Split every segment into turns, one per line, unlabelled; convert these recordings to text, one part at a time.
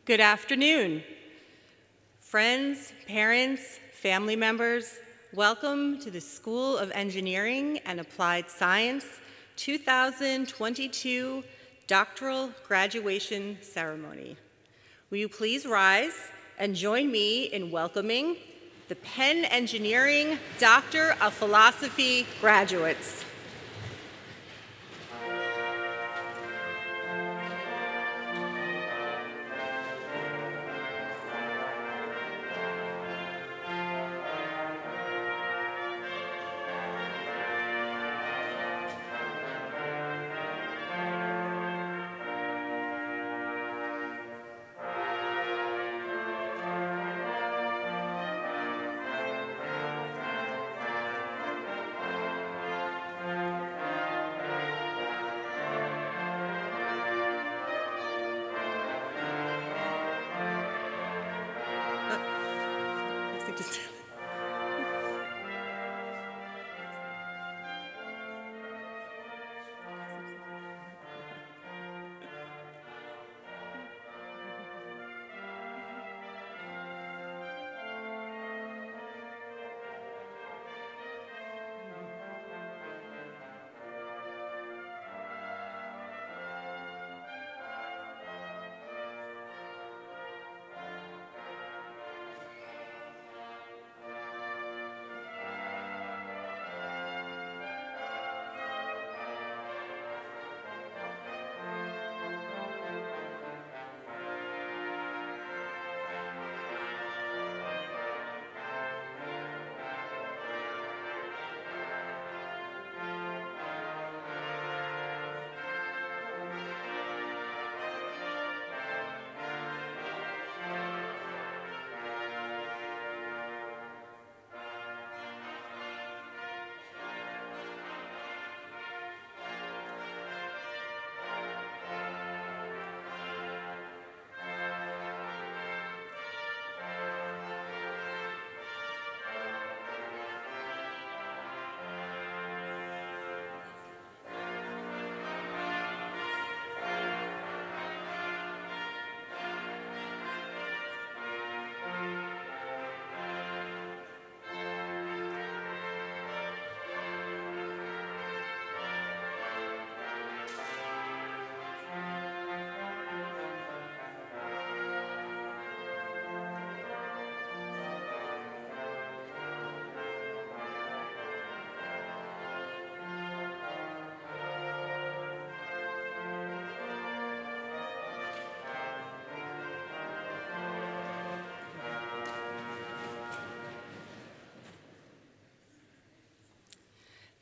Good afternoon. Friends, parents, family members, welcome to the School of Engineering and Applied Science 2022 Doctoral Graduation Ceremony. Will you please rise and join me in welcoming the Penn Engineering Doctor of Philosophy graduates.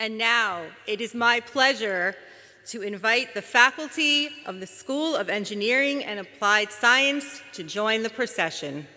And now, it is my pleasure to invite the faculty of the School of Engineering and Applied Science to join the procession.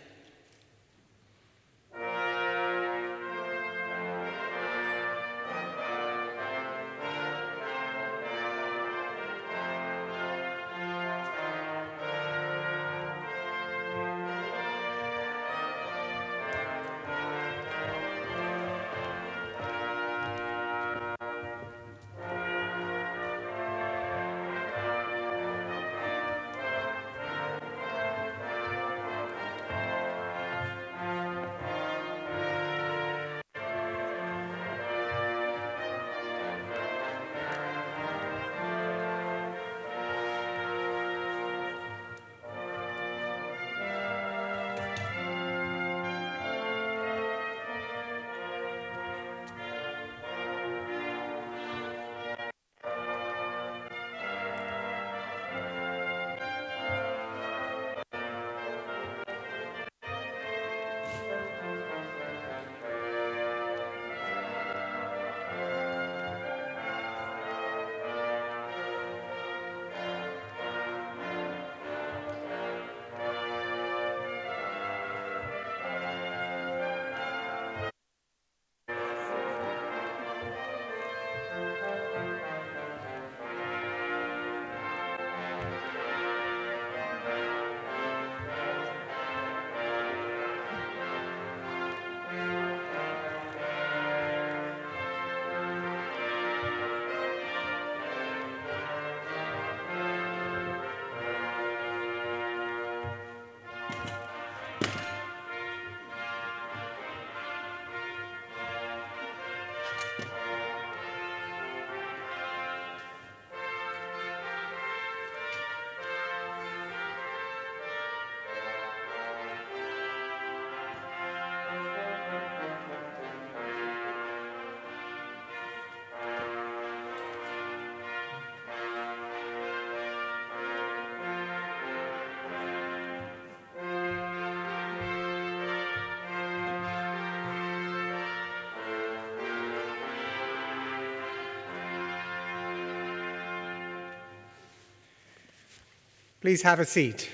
Please have a seat.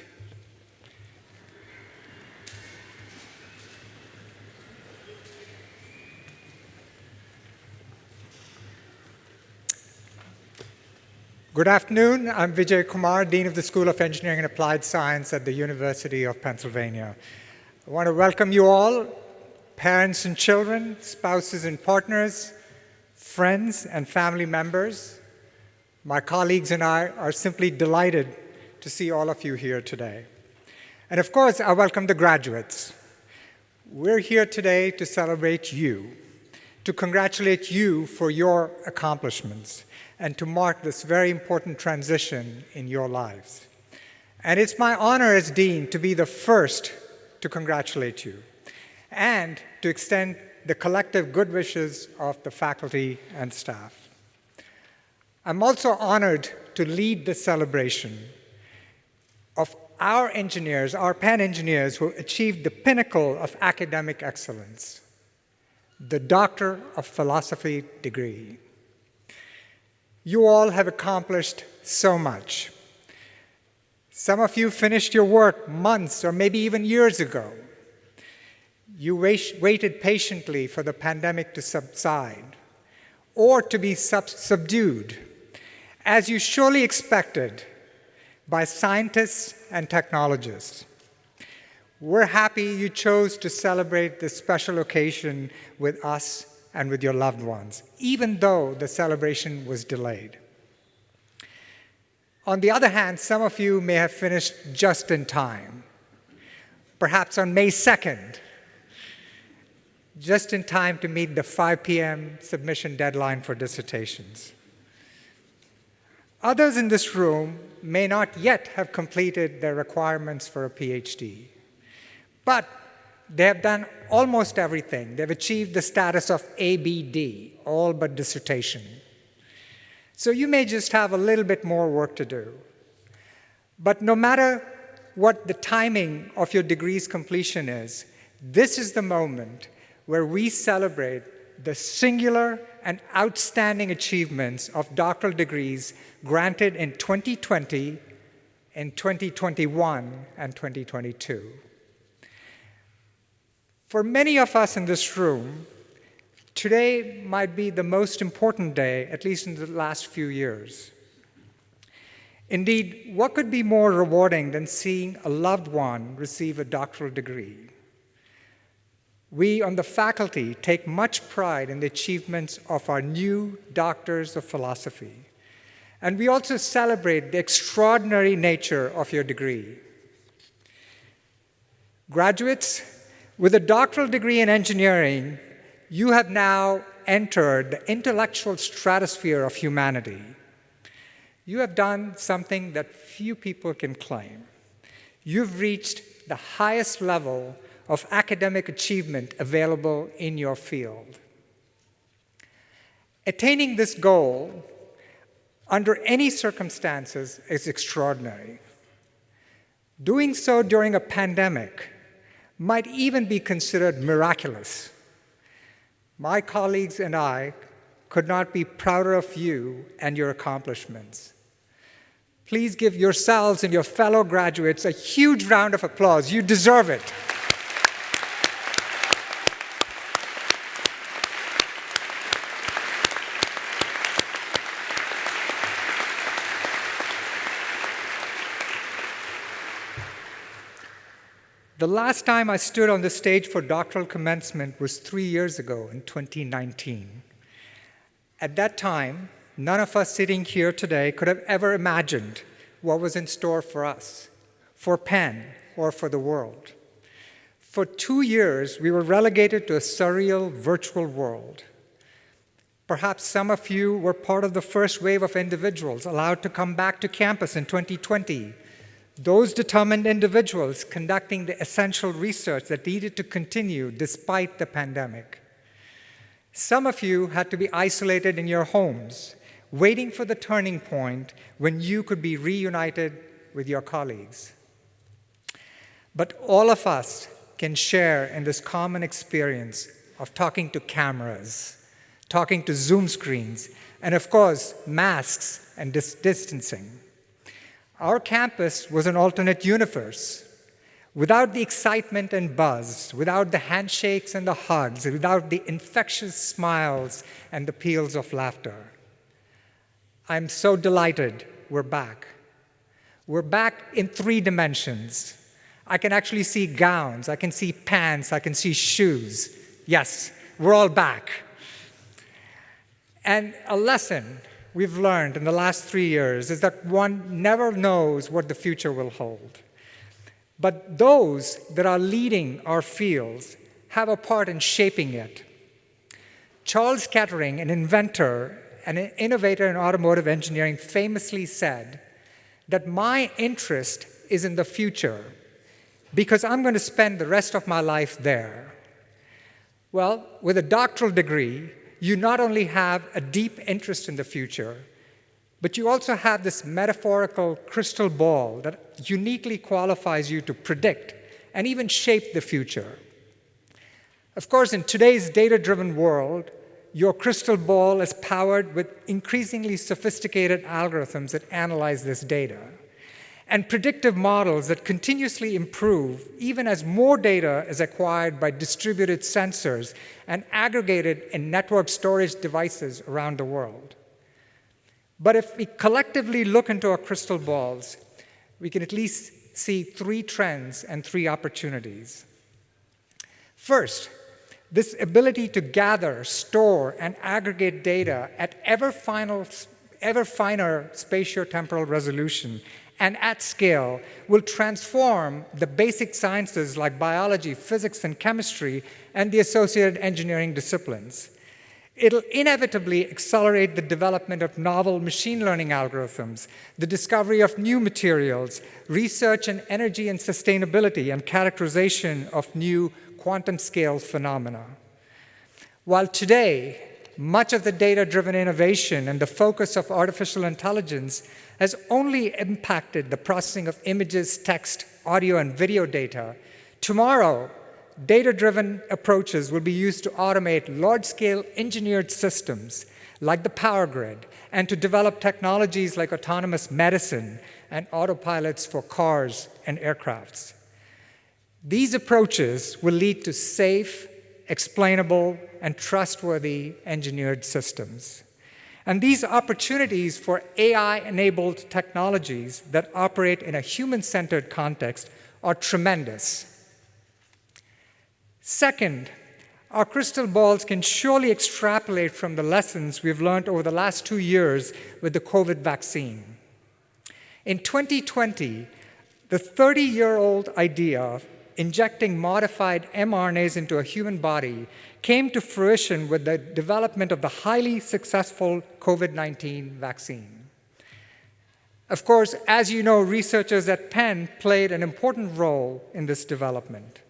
Good afternoon. I'm Vijay Kumar, Dean of the School of Engineering and Applied Science at the University of Pennsylvania. I want to welcome you all, parents and children, spouses and partners, friends and family members. My colleagues and I are simply delighted to see all of you here today. And of course, I welcome the graduates. We're here today to celebrate you, to congratulate you for your accomplishments, and to mark this very important transition in your lives. And it's my honor as Dean to be the first to congratulate you and to extend the collective good wishes of the faculty and staff. I'm also honored to lead the celebration of our engineers, our Penn engineers who achieved the pinnacle of academic excellence, the Doctor of Philosophy degree. You all have accomplished so much. Some of you finished your work months or maybe even years ago. You waited patiently for the pandemic to subside or to be subdued, as you surely expected by scientists and technologists. We're happy you chose to celebrate this special occasion with us and with your loved ones, even though the celebration was delayed. On the other hand, some of you may have finished just in time, perhaps on May 2nd, just in time to meet the 5 p.m. submission deadline for dissertations. Others in this room may not yet have completed their requirements for a PhD, but they have done almost everything. They've achieved the status of ABD, all but dissertation. So you may just have a little bit more work to do. But no matter what the timing of your degree's completion is, this is the moment where we celebrate the singular and outstanding achievements of doctoral degrees granted in 2020, in 2021, and 2022. For many of us in this room, today might be the most important day, at least in the last few years. Indeed, what could be more rewarding than seeing a loved one receive a doctoral degree? We on the faculty take much pride in the achievements of our new doctors of philosophy. And we also celebrate the extraordinary nature of your degree. Graduates, with a doctoral degree in engineering, you have now entered the intellectual stratosphere of humanity. You have done something that few people can claim. You've reached the highest level of academic achievement available in your field. Attaining this goal under any circumstances is extraordinary. Doing so during a pandemic might even be considered miraculous. My colleagues and I could not be prouder of you and your accomplishments. Please give yourselves and your fellow graduates a huge round of applause. You deserve it. The last time I stood on the stage for doctoral commencement was 3 years ago in 2019. At that time, none of us sitting here today could have ever imagined what was in store for us, for Penn, or for the world. For 2 years, we were relegated to a surreal virtual world. Perhaps some of you were part of the first wave of individuals allowed to come back to campus in 2020. Those determined individuals conducting the essential research that needed to continue despite the pandemic. Some of you had to be isolated in your homes, waiting for the turning point when you could be reunited with your colleagues. But all of us can share in this common experience of talking to cameras, talking to Zoom screens, and of course, masks and distancing. our campus was an alternate universe, without the excitement and buzz, without the handshakes and the hugs, without the infectious smiles and the peals of laughter. I'm so delighted we're back. We're back in 3 dimensions. I can actually see gowns, I can see pants, I can see shoes. Yes, we're all back. And a lesson we've learned in the last 3 years is that one never knows what the future will hold. But those that are leading our fields have a part in shaping it. Charles Kettering, an inventor and an innovator in automotive engineering, famously said that my interest is in the future because I'm going to spend the rest of my life there. Well, with a doctoral degree, you not only have a deep interest in the future, but you also have this metaphorical crystal ball that uniquely qualifies you to predict and even shape the future. Of course, in today's data-driven world, your crystal ball is powered with increasingly sophisticated algorithms that analyze this data, and predictive models that continuously improve even as more data is acquired by distributed sensors and aggregated in network storage devices around the world. But if we collectively look into our crystal balls, we can at least see 3 trends and 3 opportunities. First, this ability to gather, store, and aggregate data at ever finer spatiotemporal resolution and at scale will transform the basic sciences like biology, physics, and chemistry, and the associated engineering disciplines. It'll inevitably accelerate the development of novel machine learning algorithms, the discovery of new materials, research in energy and sustainability, and characterization of new quantum-scale phenomena. While today, much of the data-driven innovation and the focus of artificial intelligence has only impacted the processing of images, text, audio, and video data, tomorrow, data-driven approaches will be used to automate large-scale engineered systems like the power grid and to develop technologies like autonomous medicine and autopilots for cars and aircrafts. These approaches will lead to safe, explainable, and trustworthy engineered systems. And these opportunities for AI-enabled technologies that operate in a human-centered context are tremendous. Second, our crystal balls can surely extrapolate from the lessons we've learned over the last 2 years with the COVID vaccine. In 2020, the 30-year-old idea of injecting modified mRNAs into a human body came to fruition with the development of the highly successful COVID-19 vaccine. Of course, as you know, researchers at Penn played an important role in this development.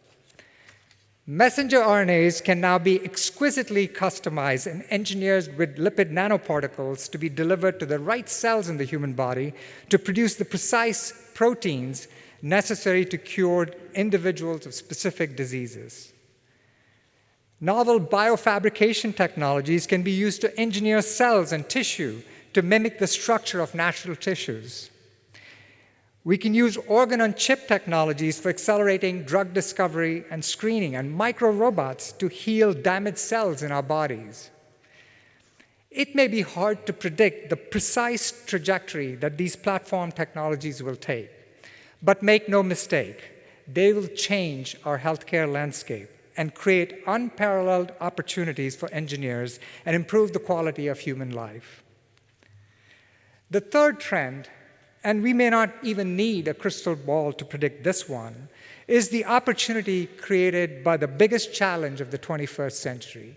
Messenger RNAs can now be exquisitely customized and engineered with lipid nanoparticles to be delivered to the right cells in the human body to produce the precise proteins necessary to cure individuals of specific diseases. Novel biofabrication technologies can be used to engineer cells and tissue to mimic the structure of natural tissues. We can use organ-on-chip technologies for accelerating drug discovery and screening, and micro-robots to heal damaged cells in our bodies. It may be hard to predict the precise trajectory that these platform technologies will take, but make no mistake, they will change our healthcare landscape and create unparalleled opportunities for engineers and improve the quality of human life. The third trend, and we may not even need a crystal ball to predict this one, is the opportunity created by the biggest challenge of the 21st century.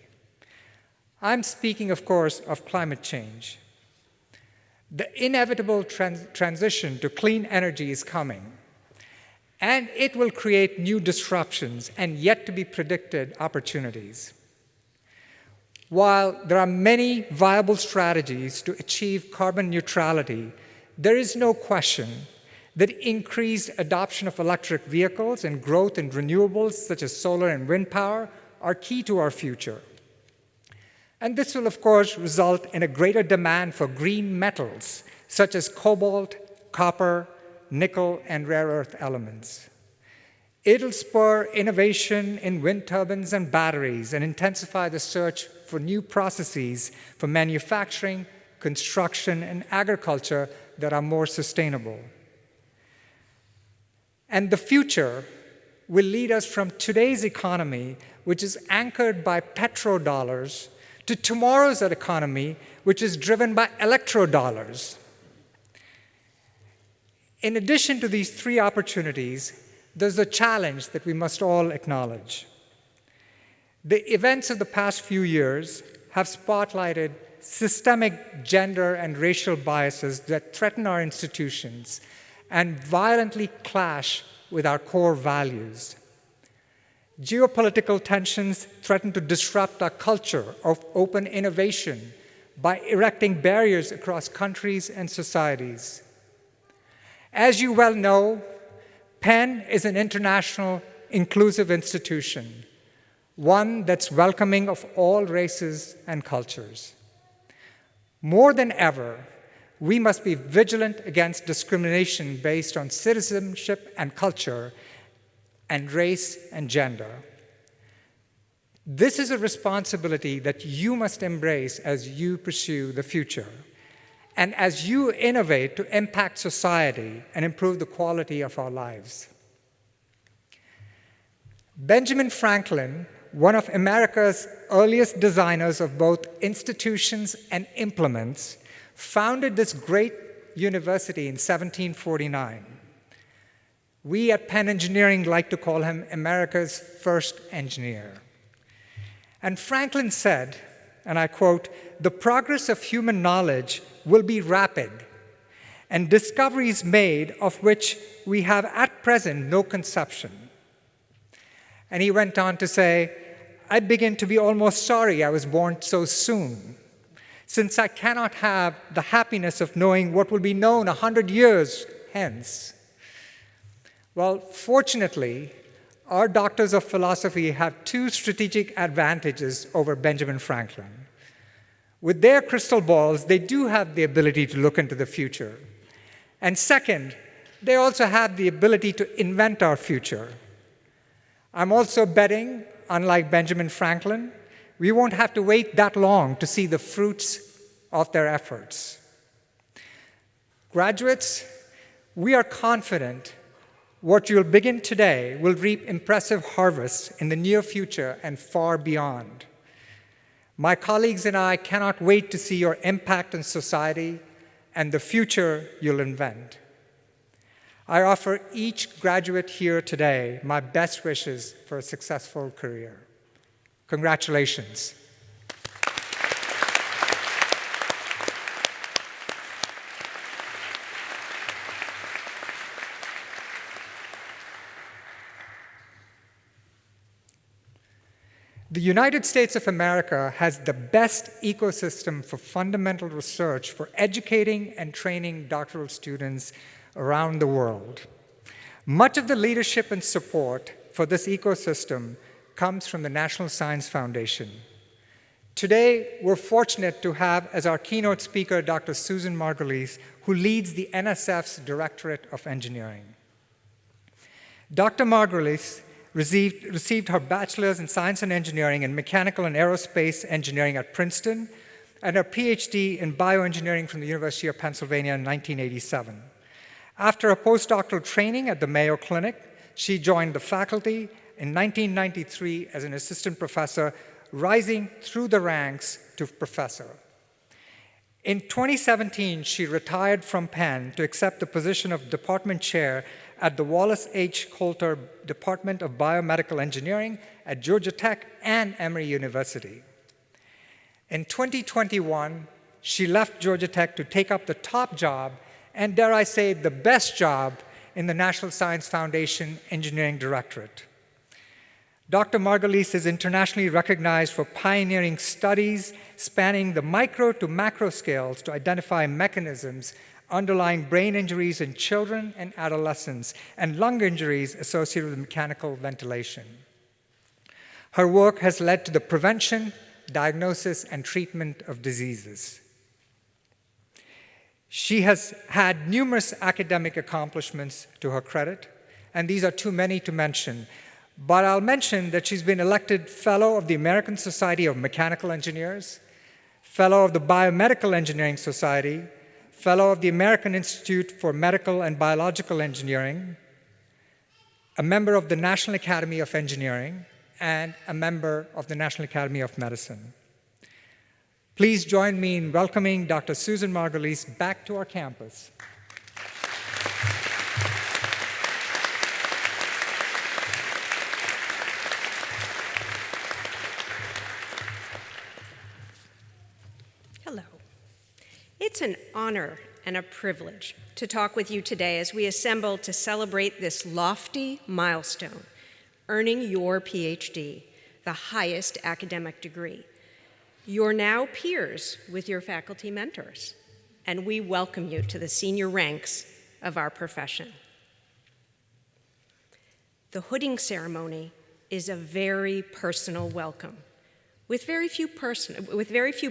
I'm speaking, of course, of climate change. The inevitable transition to clean energy is coming, and it will create new disruptions and yet to be predicted opportunities. While there are many viable strategies to achieve carbon neutrality, there is no question that increased adoption of electric vehicles and growth in renewables such as solar and wind power are key to our future. And this will, of course, result in a greater demand for green metals such as cobalt, copper, nickel, and rare earth elements. It'll spur innovation in wind turbines and batteries and intensify the search for new processes for manufacturing, construction, and agriculture that are more sustainable. And the future will lead us from today's economy, which is anchored by petrodollars, to tomorrow's economy, which is driven by electrodollars. In addition to these three opportunities, there's a challenge that we must all acknowledge. The events of the past few years have spotlighted systemic gender and racial biases that threaten our institutions and violently clash with our core values. Geopolitical tensions threaten to disrupt our culture of open innovation by erecting barriers across countries and societies. As you well know, Penn is an international, inclusive institution, one that's welcoming of all races and cultures. More than ever, we must be vigilant against discrimination based on citizenship and culture, and race and gender. This is a responsibility that you must embrace as you pursue the future, and as you innovate to impact society and improve the quality of our lives. Benjamin Franklin, one of America's earliest designers of both institutions and implements, founded this great university in 1749. We at Penn Engineering like to call him America's first engineer. And Franklin said, and I quote, "The progress of human knowledge will be rapid, and discoveries made of which we have at present no conception." And he went on to say, "I begin to be almost sorry I was born so soon, since I cannot have the happiness of knowing what will be known 100 years hence." Well, fortunately, our doctors of philosophy have two strategic advantages over Benjamin Franklin. With their crystal balls, they do have the ability to look into the future. And second, they also have the ability to invent our future. I'm also betting, unlike Benjamin Franklin, we won't have to wait that long to see the fruits of their efforts. Graduates, we are confident what you'll begin today will reap impressive harvests in the near future and far beyond. My colleagues and I cannot wait to see your impact on society and the future you'll invent. I offer each graduate here today my best wishes for a successful career. Congratulations. The United States of America has the best ecosystem for fundamental research for educating and training doctoral students around the world. Much of the leadership and support for this ecosystem comes from the National Science Foundation. Today, we're fortunate to have as our keynote speaker Dr. Susan Margulies, who leads the NSF's Directorate of Engineering. Dr. Margulies received her bachelor's in science and engineering in mechanical and aerospace engineering at Princeton and her PhD in bioengineering from the University of Pennsylvania in 1987. After a postdoctoral training at the Mayo Clinic, she joined the faculty in 1993 as an assistant professor, rising through the ranks to professor. In 2017, she retired from Penn to accept the position of department chair at the Wallace H. Coulter Department of Biomedical Engineering at Georgia Tech and Emory University. In 2021, she left Georgia Tech to take up the top job, and dare I say, the best job in the National Science Foundation Engineering Directorate. Dr. Margulies is internationally recognized for pioneering studies spanning the micro to macro scales to identify mechanisms underlying brain injuries in children and adolescents and lung injuries associated with mechanical ventilation. Her work has led to the prevention, diagnosis, and treatment of diseases. She has had numerous academic accomplishments to her credit, and these are too many to mention. But I'll mention that she's been elected Fellow of the American Society of Mechanical Engineers, Fellow of the Biomedical Engineering Society, Fellow of the American Institute for Medical and Biological Engineering, a member of the National Academy of Engineering, and a member of the National Academy of Medicine. Please join me in welcoming Dr. Susan Margulies back to our campus.
Hello. It's an honor and a privilege to talk with you today as we assemble to celebrate this lofty milestone, earning your PhD, the highest academic degree. You're now peers with your faculty mentors, and we welcome you to the senior ranks of our profession. The hooding ceremony is a very personal welcome, with very few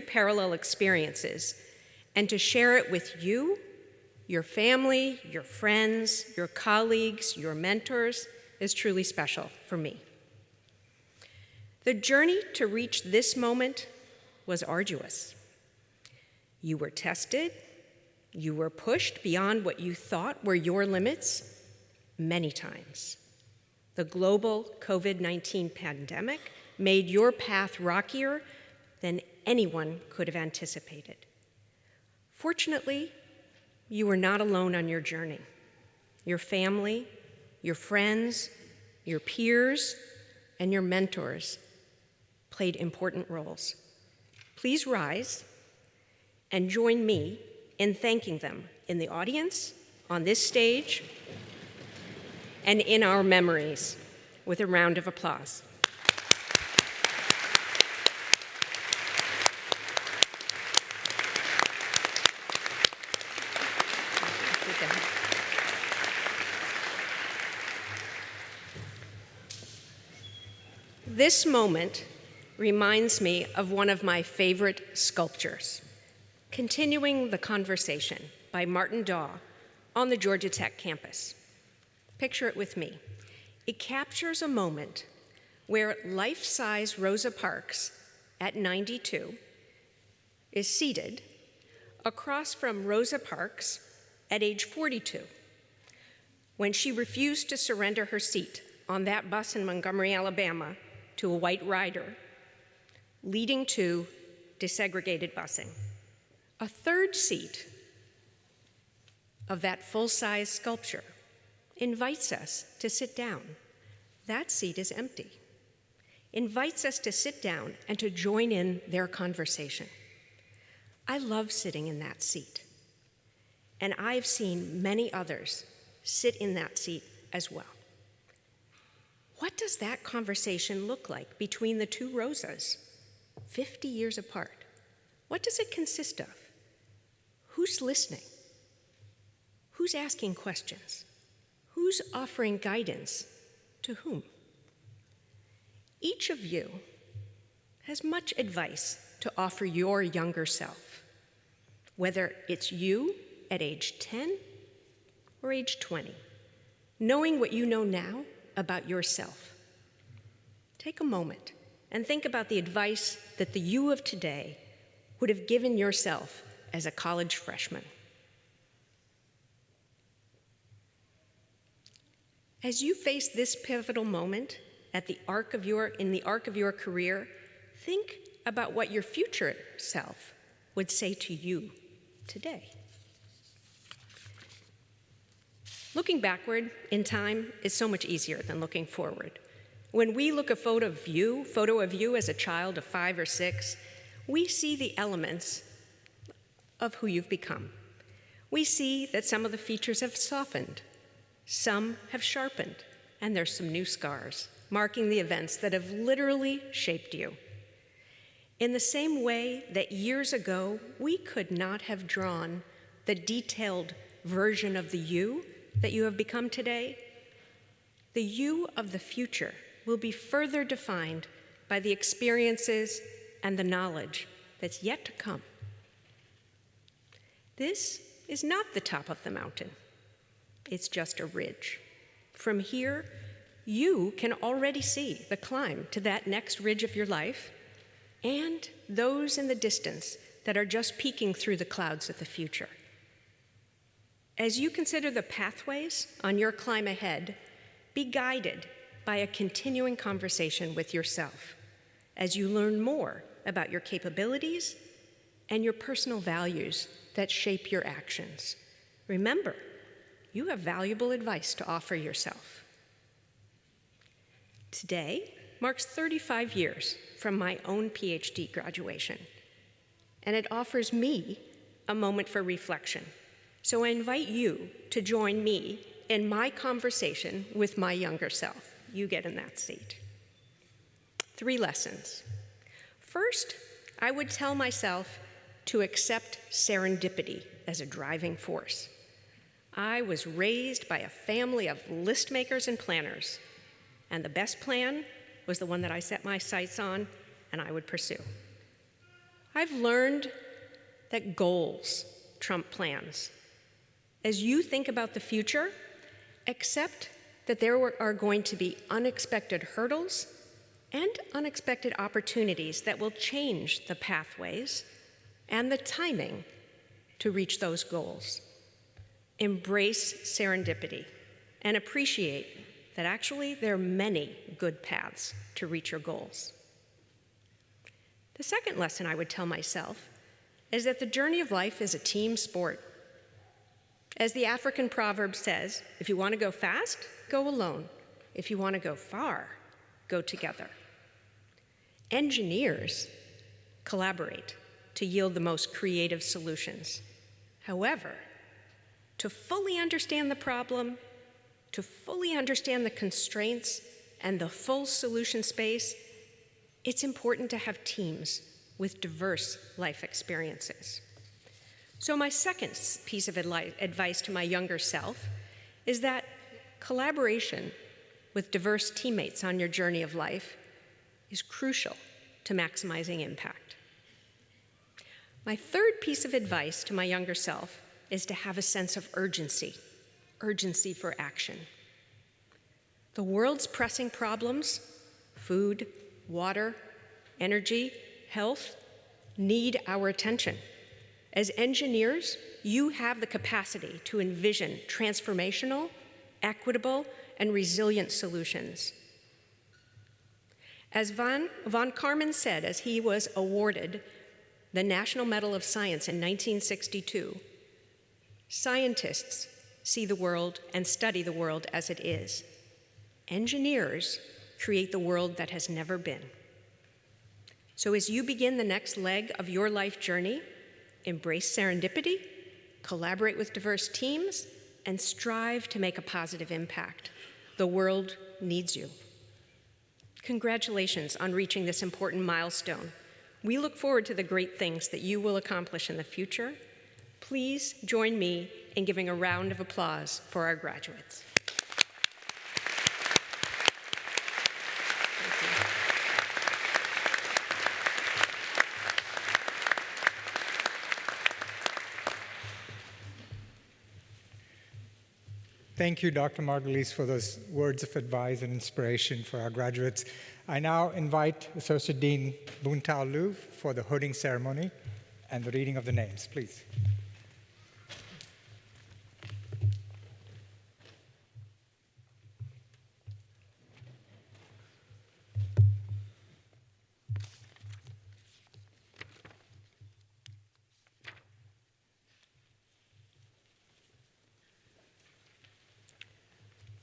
parallel experiences, and to share it with you, your family, your friends, your colleagues, your mentors is truly special for me. The journey to reach this moment was arduous. You were tested, you were pushed beyond what you thought were your limits many times. The global COVID-19 pandemic made your path rockier than anyone could have anticipated. Fortunately, you were not alone on your journey. Your family, your friends, your peers, and your mentors played important roles. Please rise and join me in thanking them in the audience, on this stage, and in our memories with a round of applause. This moment reminds me of one of my favorite sculptures, Continuing the Conversation by Martin Daw on the Georgia Tech campus. Picture it with me. It captures a moment where life-size Rosa Parks at 92 is seated across from Rosa Parks at age 42 when she refused to surrender her seat on that bus in Montgomery, Alabama to a white rider, leading to desegregated busing. A third seat of that full-size sculpture invites us to sit down. That seat is empty. Invites us to sit down and to join in their conversation. I love sitting in that seat, and I've seen many others sit in that seat as well. What does that conversation look like between the two Rosas, 50 years apart? What does it consist of? Who's listening? Who's asking questions? Who's offering guidance to whom? Each of you has much advice to offer your younger self, whether it's you at age 10 or age 20, knowing what you know now about yourself. Take a moment and think about the advice that the you of today would have given yourself as a college freshman. As you face this pivotal moment in the arc of your career, think about what your future self would say to you today. Looking backward in time is so much easier than looking forward. When we look at a photo of you as a child of 5 or 6, we see the elements of who you've become. We see that some of the features have softened, some have sharpened, and there's some new scars, marking the events that have literally shaped you. In the same way that years ago, we could not have drawn the detailed version of the you that you have become today, the you of the future will be further defined by the experiences and the knowledge that's yet to come. This is not the top of the mountain. It's just a ridge. From here, you can already see the climb to that next ridge of your life and those in the distance that are just peeking through the clouds of the future. As you consider the pathways on your climb ahead, be guided by a continuing conversation with yourself as you learn more about your capabilities and your personal values that shape your actions. Remember, you have valuable advice to offer yourself. Today marks 35 years from my own PhD graduation, and it offers me a moment for reflection. So I invite you to join me in my conversation with my younger self. You get in that seat. 3 lessons. First, I would tell myself to accept serendipity as a driving force. I was raised by a family of list makers and planners, and the best plan was the one that I set my sights on and I would pursue. I've learned that goals trump plans. As you think about the future, accept that there are going to be unexpected hurdles and unexpected opportunities that will change the pathways and the timing to reach those goals. Embrace serendipity and appreciate that actually there are many good paths to reach your goals. The second lesson I would tell myself is that the journey of life is a team sport. As the African proverb says, if you want to go fast, go alone. If you want to go far, go together. Engineers collaborate to yield the most creative solutions. However, to fully understand the problem, to fully understand the constraints and the full solution space, it's important to have teams with diverse life experiences. So my second piece of advice to my younger self is that collaboration with diverse teammates on your journey of life is crucial to maximizing impact. My third piece of advice to my younger self is to have a sense of urgency for action. The world's pressing problems, food, water, energy, health, need our attention. As engineers, you have the capacity to envision transformational, equitable, and resilient solutions. As von Karman said, as he was awarded the National Medal of Science in 1962, scientists see the world and study the world as it is. Engineers create the world that has never been. So as you begin the next leg of your life journey, embrace serendipity, collaborate with diverse teams, and strive to make a positive impact. The world needs you. Congratulations on reaching this important milestone. We look forward to the great things that you will accomplish in the future. Please join me in giving a round of applause for our graduates.
Thank you, Dr. Margulies, for those words of advice and inspiration for our graduates. I now invite Associate Dean Boon-Tao Liu for the hooding ceremony and the reading of the names, please.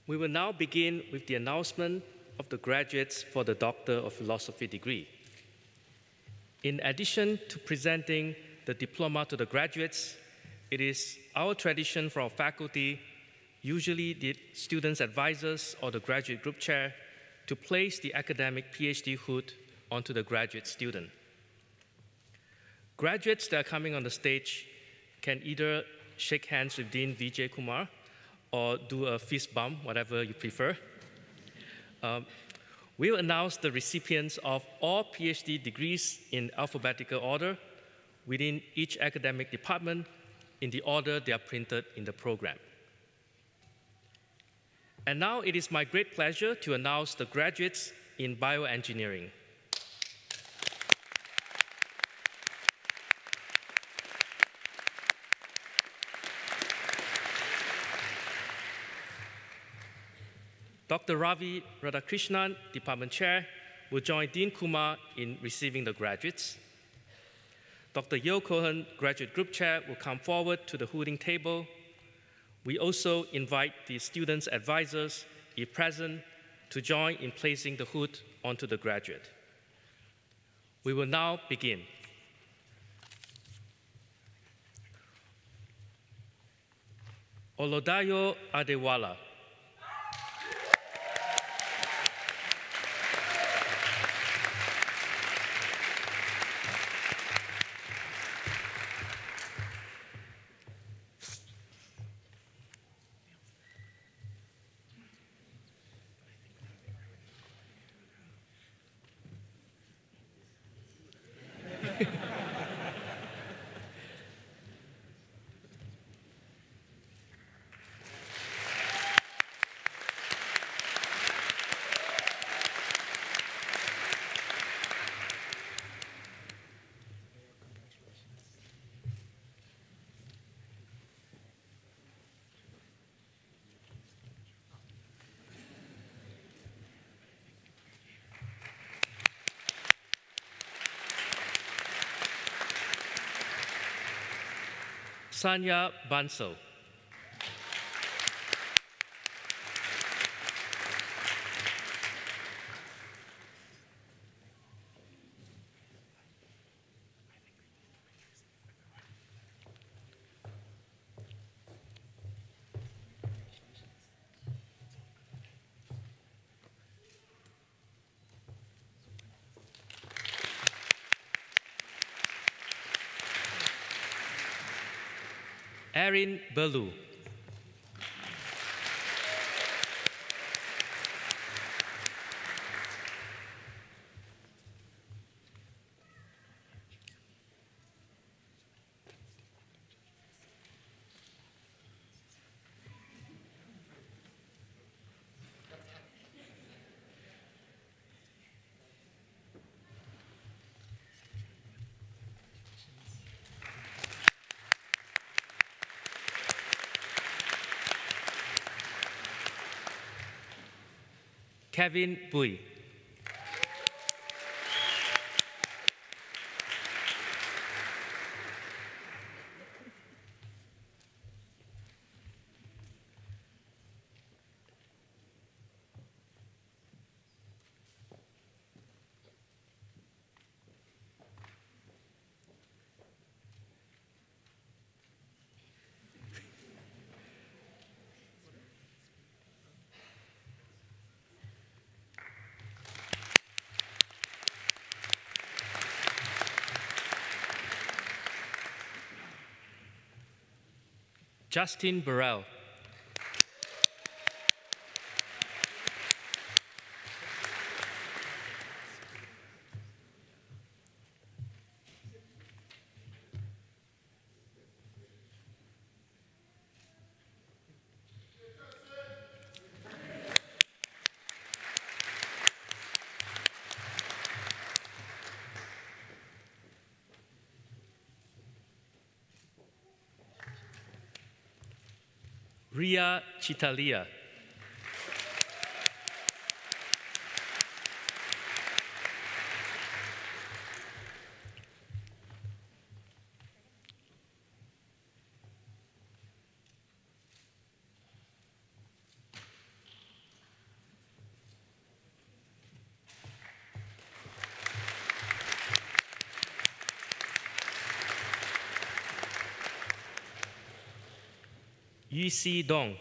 We will now begin with the announcement of the graduates for the Doctor of Philosophy degree. In addition to presenting the diploma to the graduates, it is our tradition for our faculty, usually the students' advisors or the graduate group chair, to place the academic PhD hood onto the graduate student. Graduates that are coming on the stage can either shake hands with Dean Vijay Kumar or do a fist bump, whatever you prefer. We'll announce the recipients of all PhD degrees in alphabetical order within each academic department in the order they are printed in the program. And now it is my great pleasure to announce the graduates in bioengineering. Dr. Ravi Radhakrishnan, Department Chair, will join Dean Kumar in receiving the graduates. Dr. Yo Cohen, Graduate Group Chair, will come forward to the hooding table. We also invite the students' advisors, if present, to join in placing the hood onto the graduate. We will now begin. Olodayo Adewala. Sanya Bansal. Erin Berlu. Kevin Bui. Justin Burrell. Ria Chitalia. Yi Dong.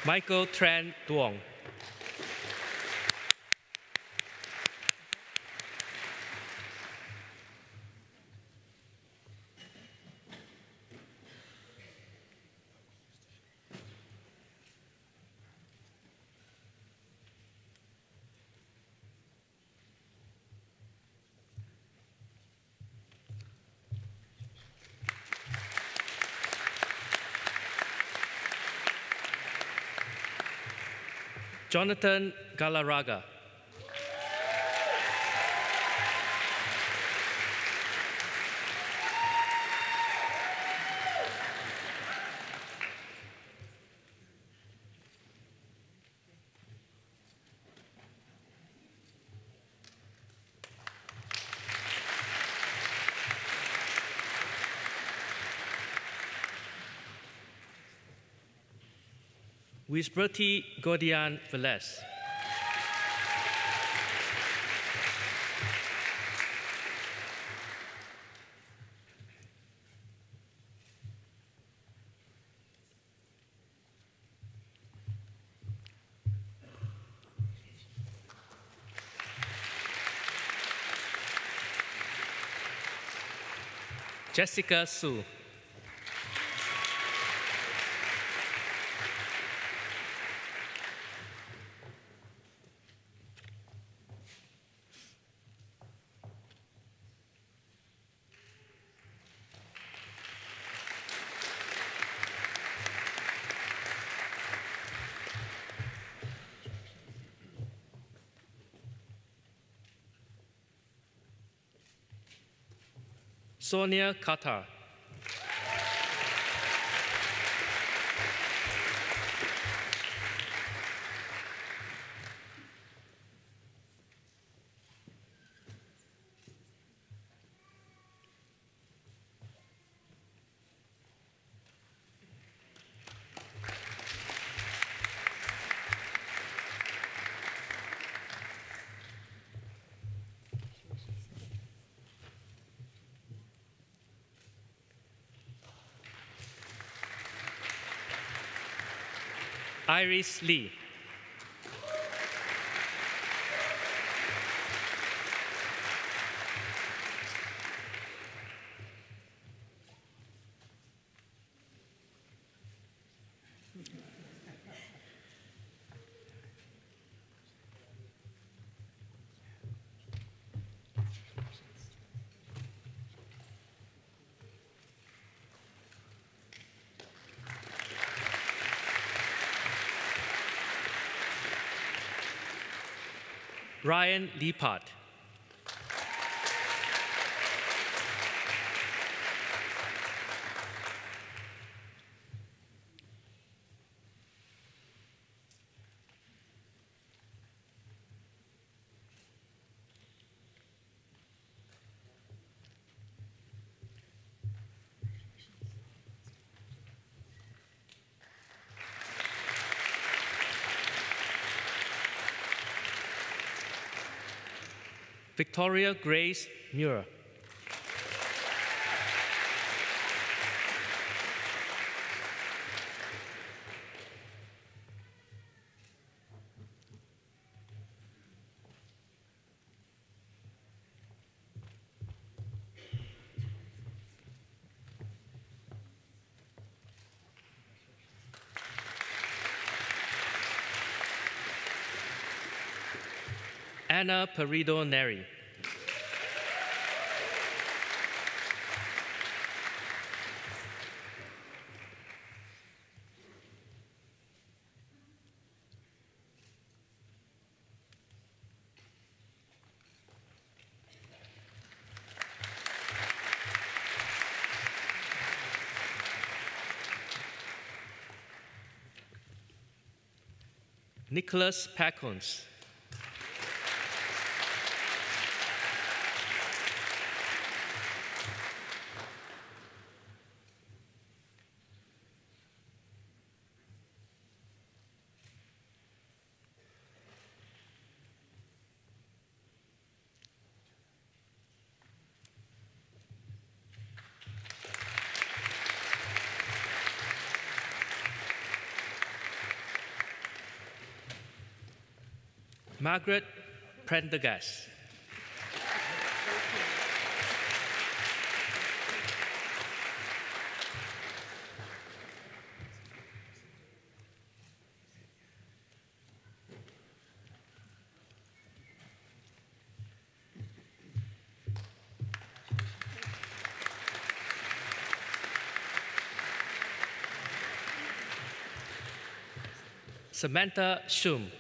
Michael Tran Duong. Jonathan Galarraga. Wisberti Godian Velez. Jessica Su. Sonia Qatar. Iris Lee. Ryan Liepard. Victoria Grace Muir. Anna Perido Neri. Nicholas Packons. Margaret Prendergast. Samantha Shum.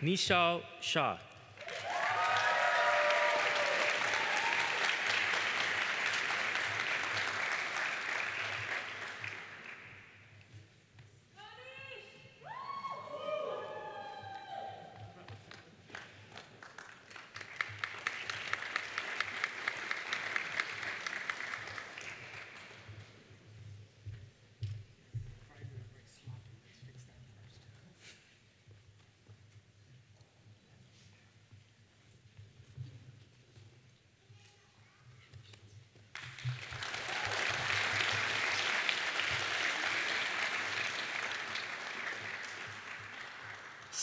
Nishal Shah.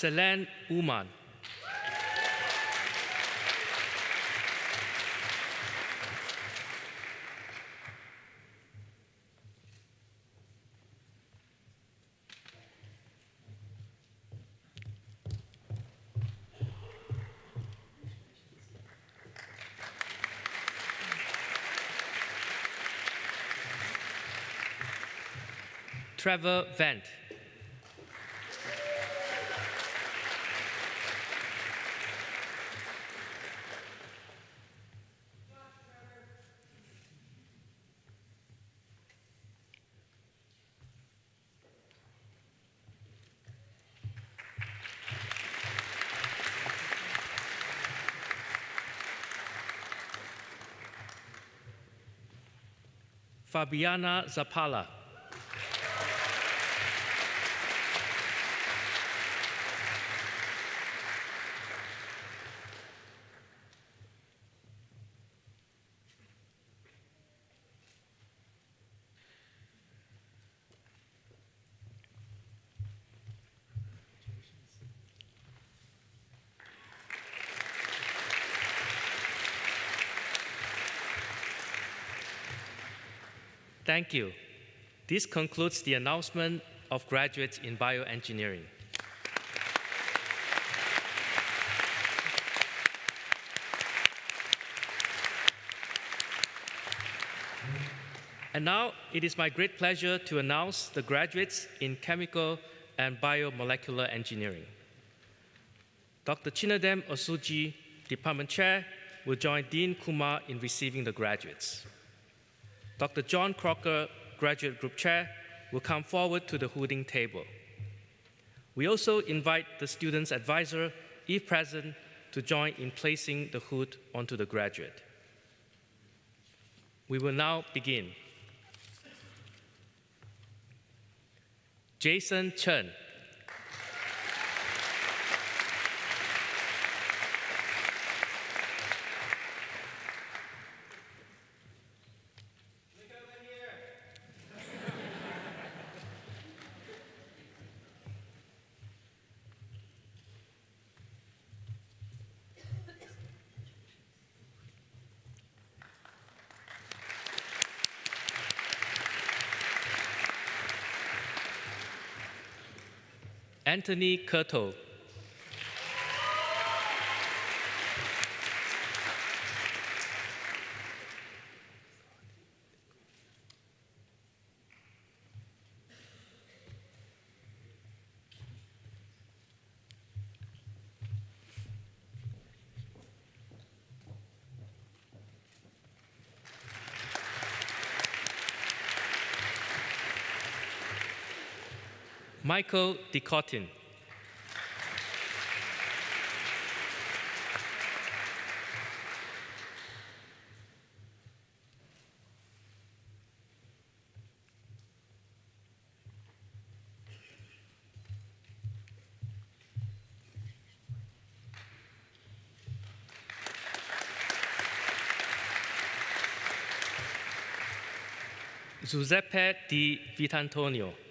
Selen Uman. Trevor Vent. Fabiana Zapala. Thank you. This concludes the announcement of graduates in bioengineering. And now it is my great pleasure to announce the graduates in chemical and biomolecular engineering. Dr. Chinadem Osuji, Department Chair, will join Dean Kumar in receiving the graduates. Dr. John Crocker, Graduate Group Chair, will come forward to the hooding table. We also invite the student's advisor, if present, to join in placing the hood onto the graduate. We will now begin. Jason Chen. Anthony Curto. Michael DeCottin. Giuseppe Di Vitantonio.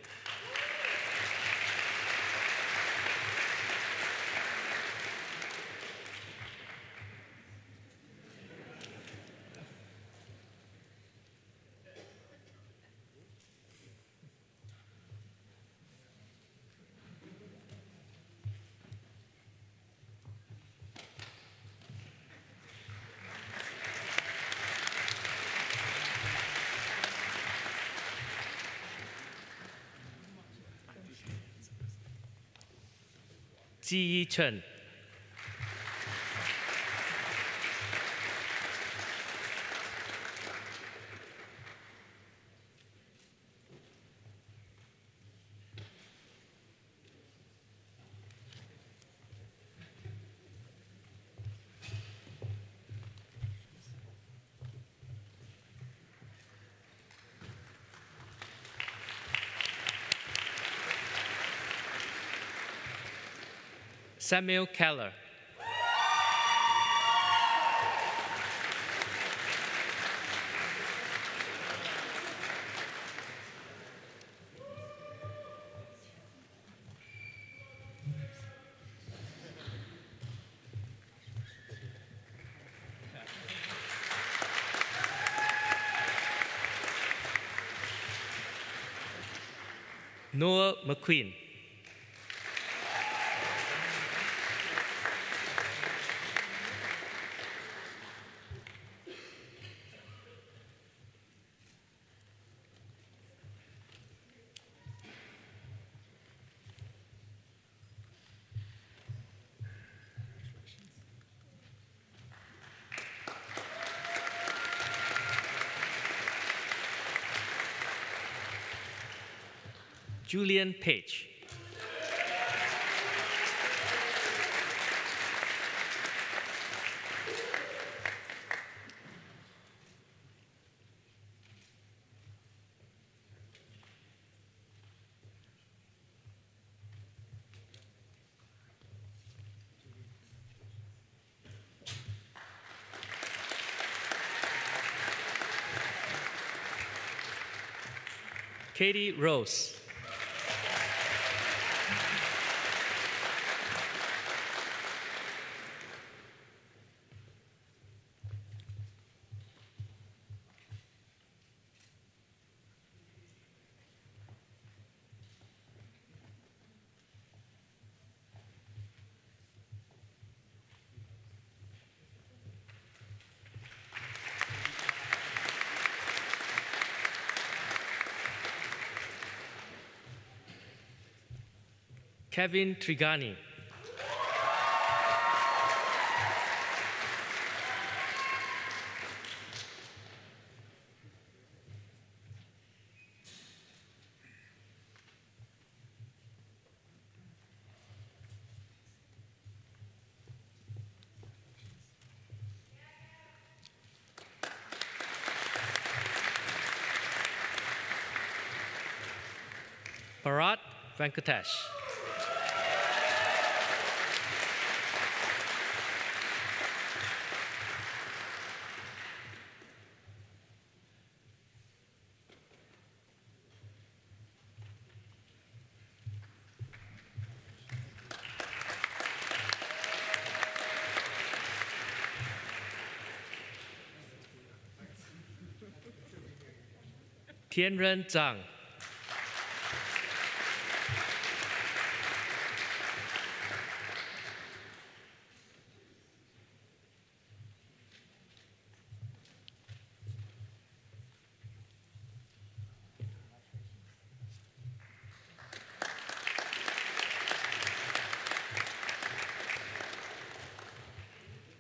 Ji Chen. Samuel Keller. Noah McQueen. Julian Page. Katie Rose. Kevin Trigani. Bharat Venkatesh. Tianren Zhang.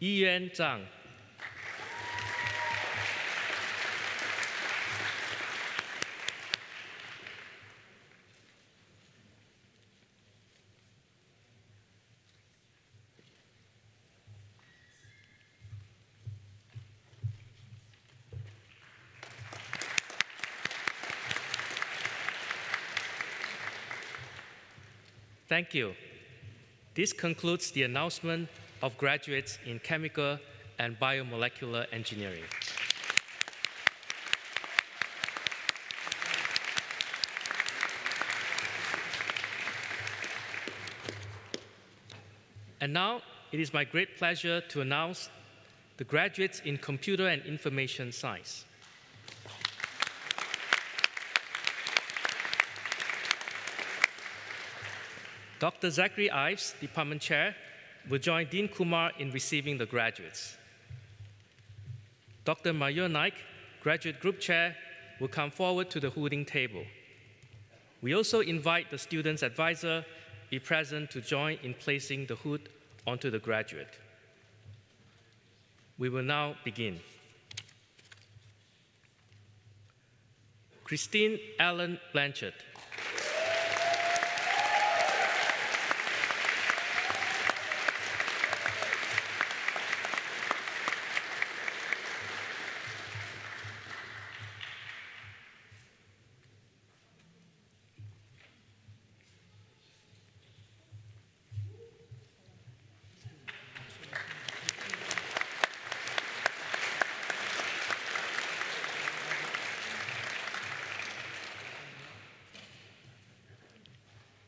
Yiyuan Zhang. Thank you. This concludes the announcement of graduates in chemical and biomolecular engineering. And now, it is my great pleasure to announce the graduates in Computer and Information Science. Dr. Zachary Ives, Department Chair, will join Dean Kumar in receiving the graduates. Dr. Mayur Naik, Graduate Group Chair, will come forward to the hooding table. We also invite the student's advisor be present to join in placing the hood onto the graduate. We will now begin. Christine Allen Blanchard.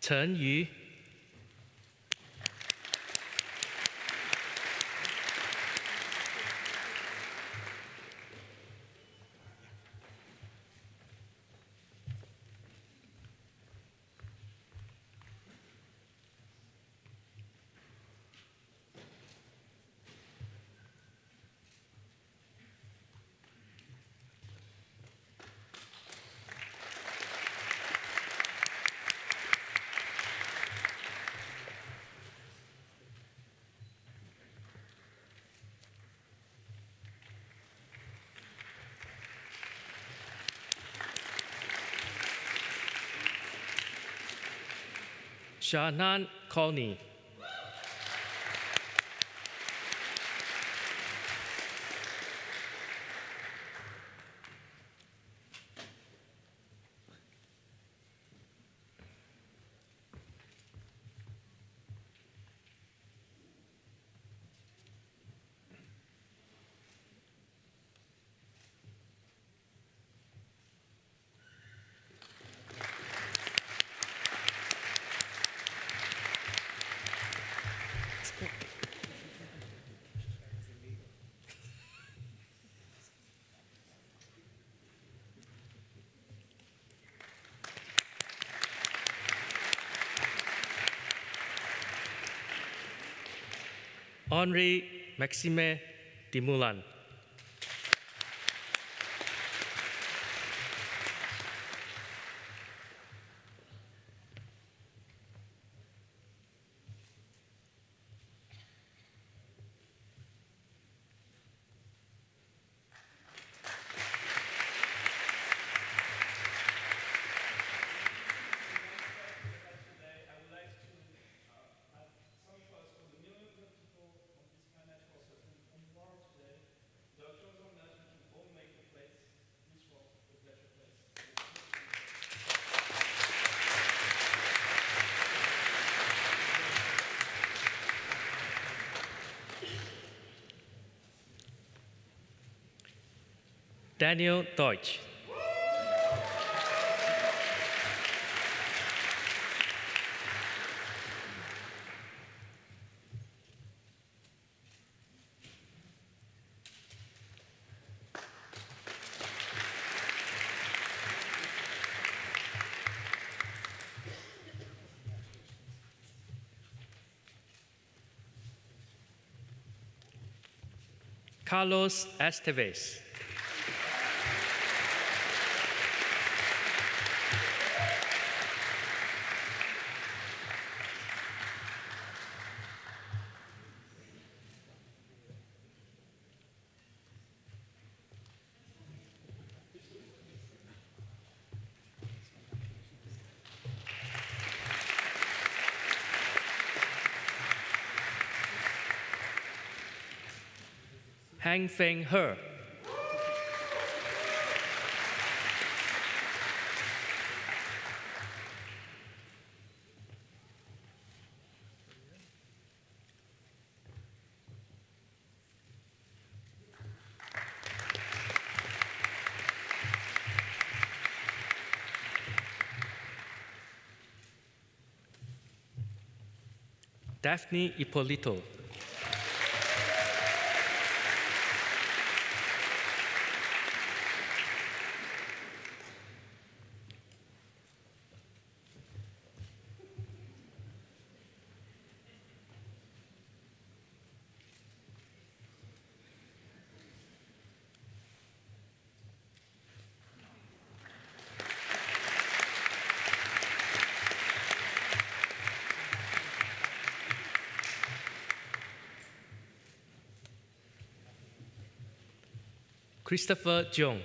Chen Yu. Shahnan Kolni. Henri Maxime Dimoulan. Daniel Deutsch. Carlos Esteves. Hang Feng He. Daphne Ippolito. Christopher Jung.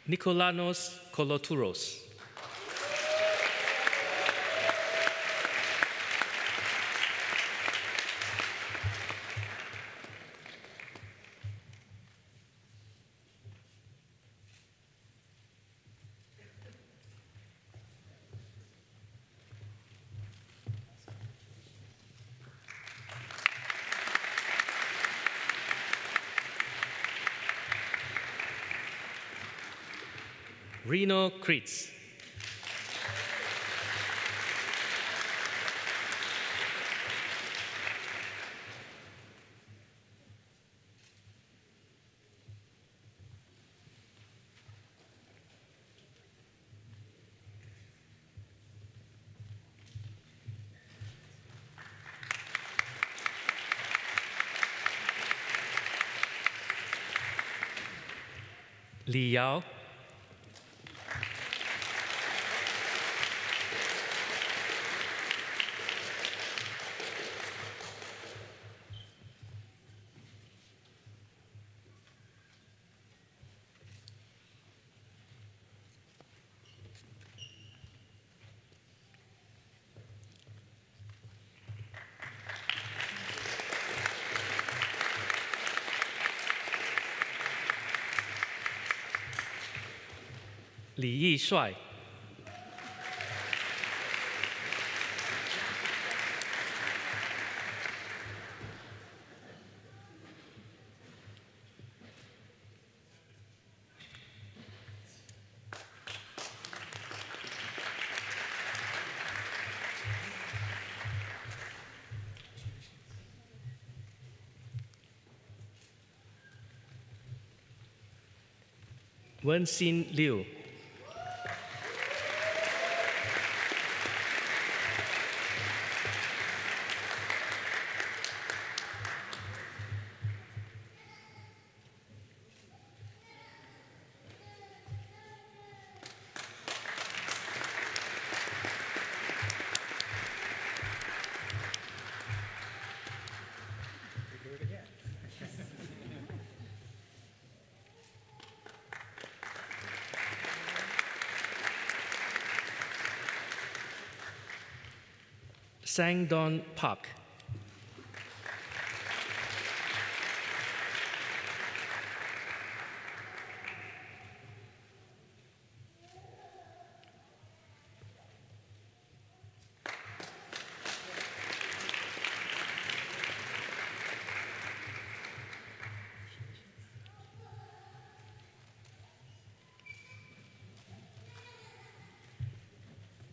Nikolanos Kolotouros. Reno Kritz. Li Yao. Li Yishuai. Wenxin Liu. Sang-Don Park.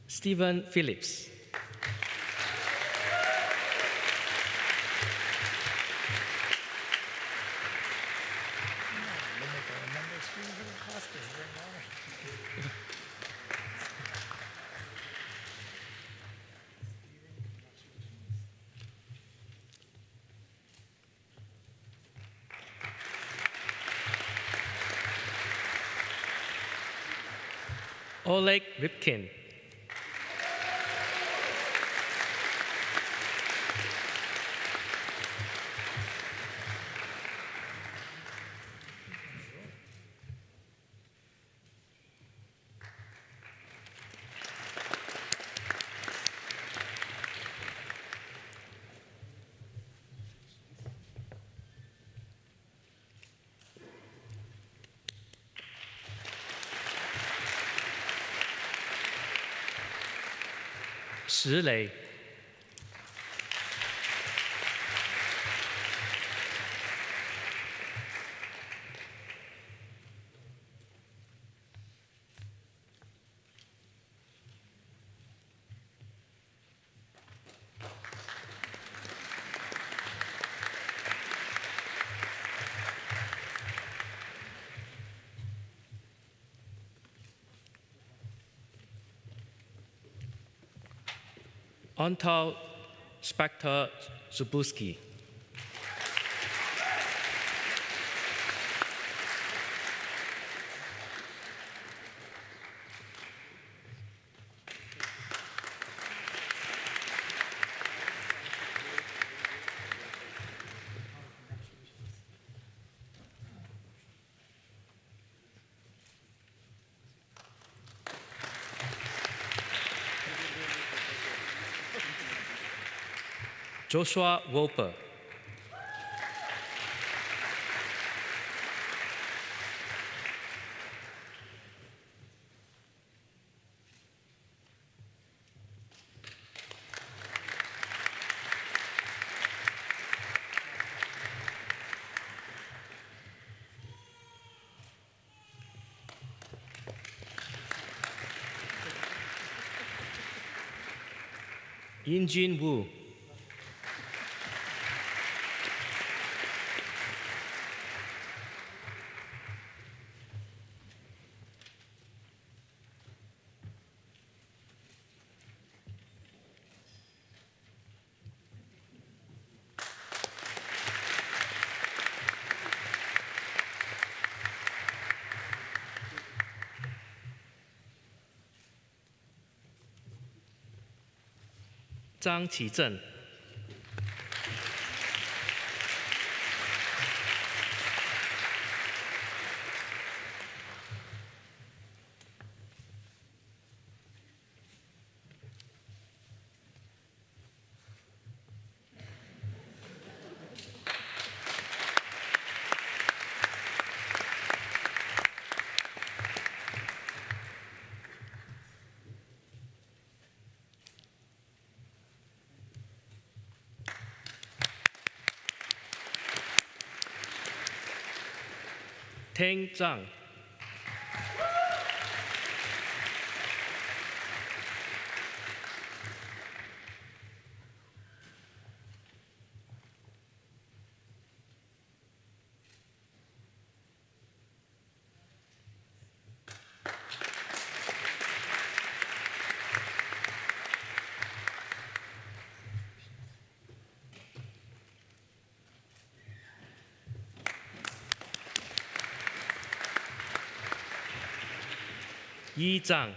Stephen Phillips. Oleg Ripkin. 石磊、Untitled Chapter Zubuski. Joshua Wolper. Yinjin Wu. Zhang Qizhen. Teng Zhang. Yi Zhang.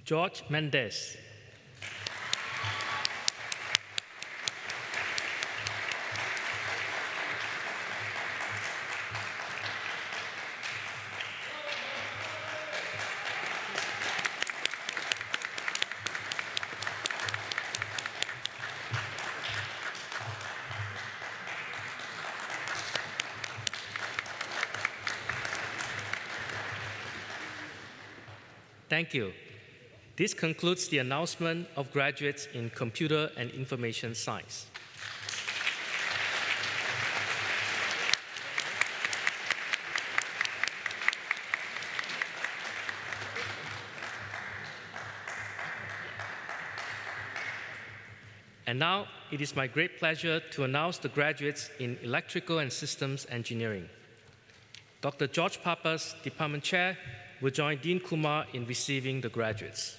George Mendes. Thank you. This concludes the announcement of graduates in Computer and Information Science. And now, it is my great pleasure to announce the graduates in Electrical and Systems Engineering. Dr. George Pappas, Department Chair, will join Dean Kumar in receiving the graduates.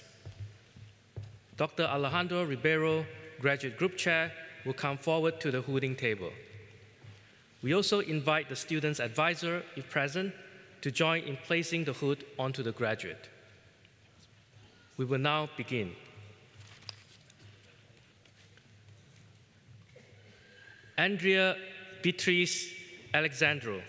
Dr. Alejandro Ribeiro, Graduate Group Chair, will come forward to the hooding table. We also invite the student's advisor, if present, to join in placing the hood onto the graduate. We will now begin. Andrea Beatrice Alexandro.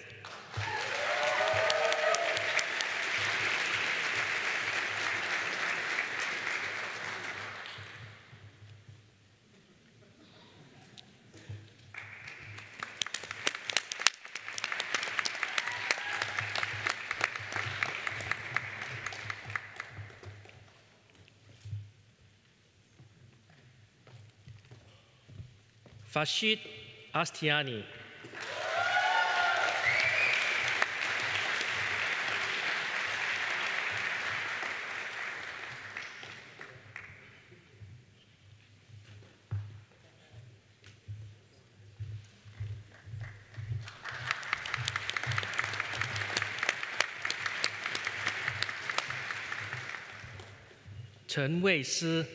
Fashid Astiani. Chen Weishi.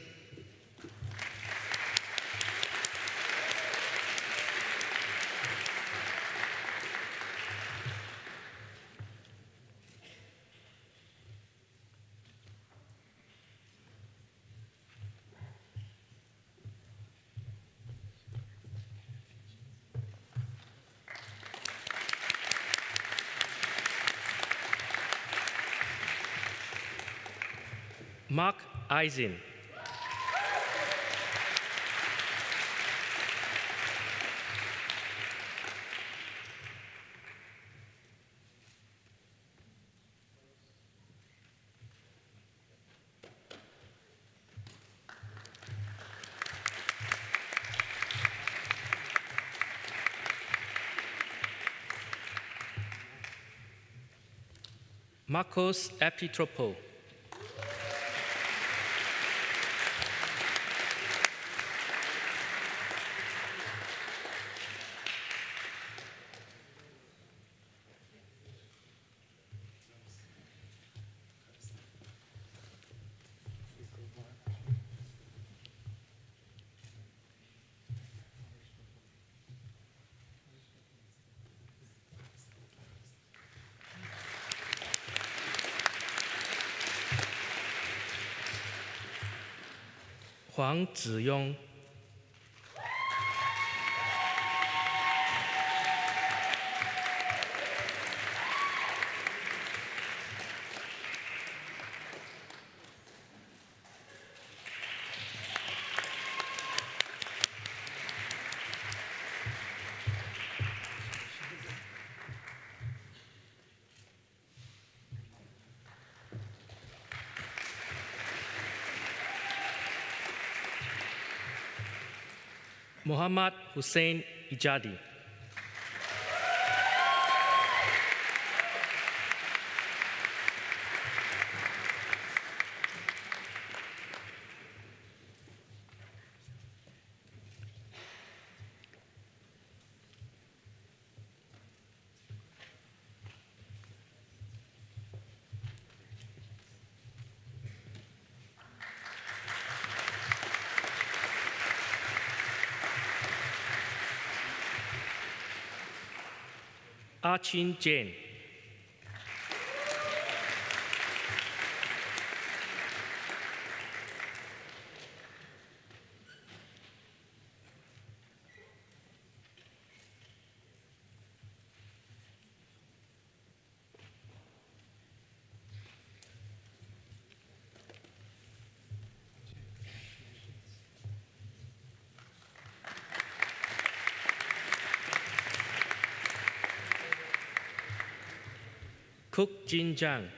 Mark Eisen. Marcos Epitropo. Huang Ziyong. Muhammad Hussein Ijadi. Archin Jain. Cook Jin Jang.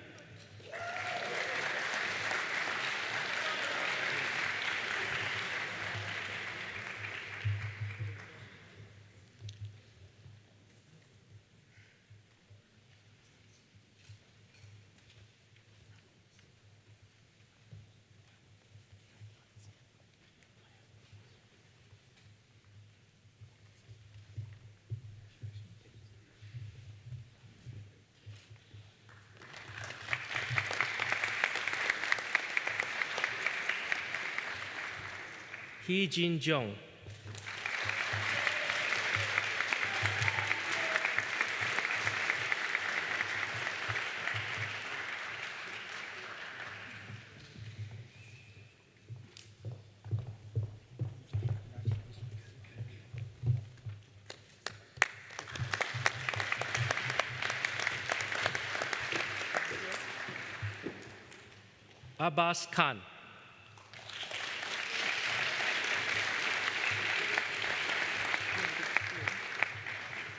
Hee Jin Jong. Abbas Khan.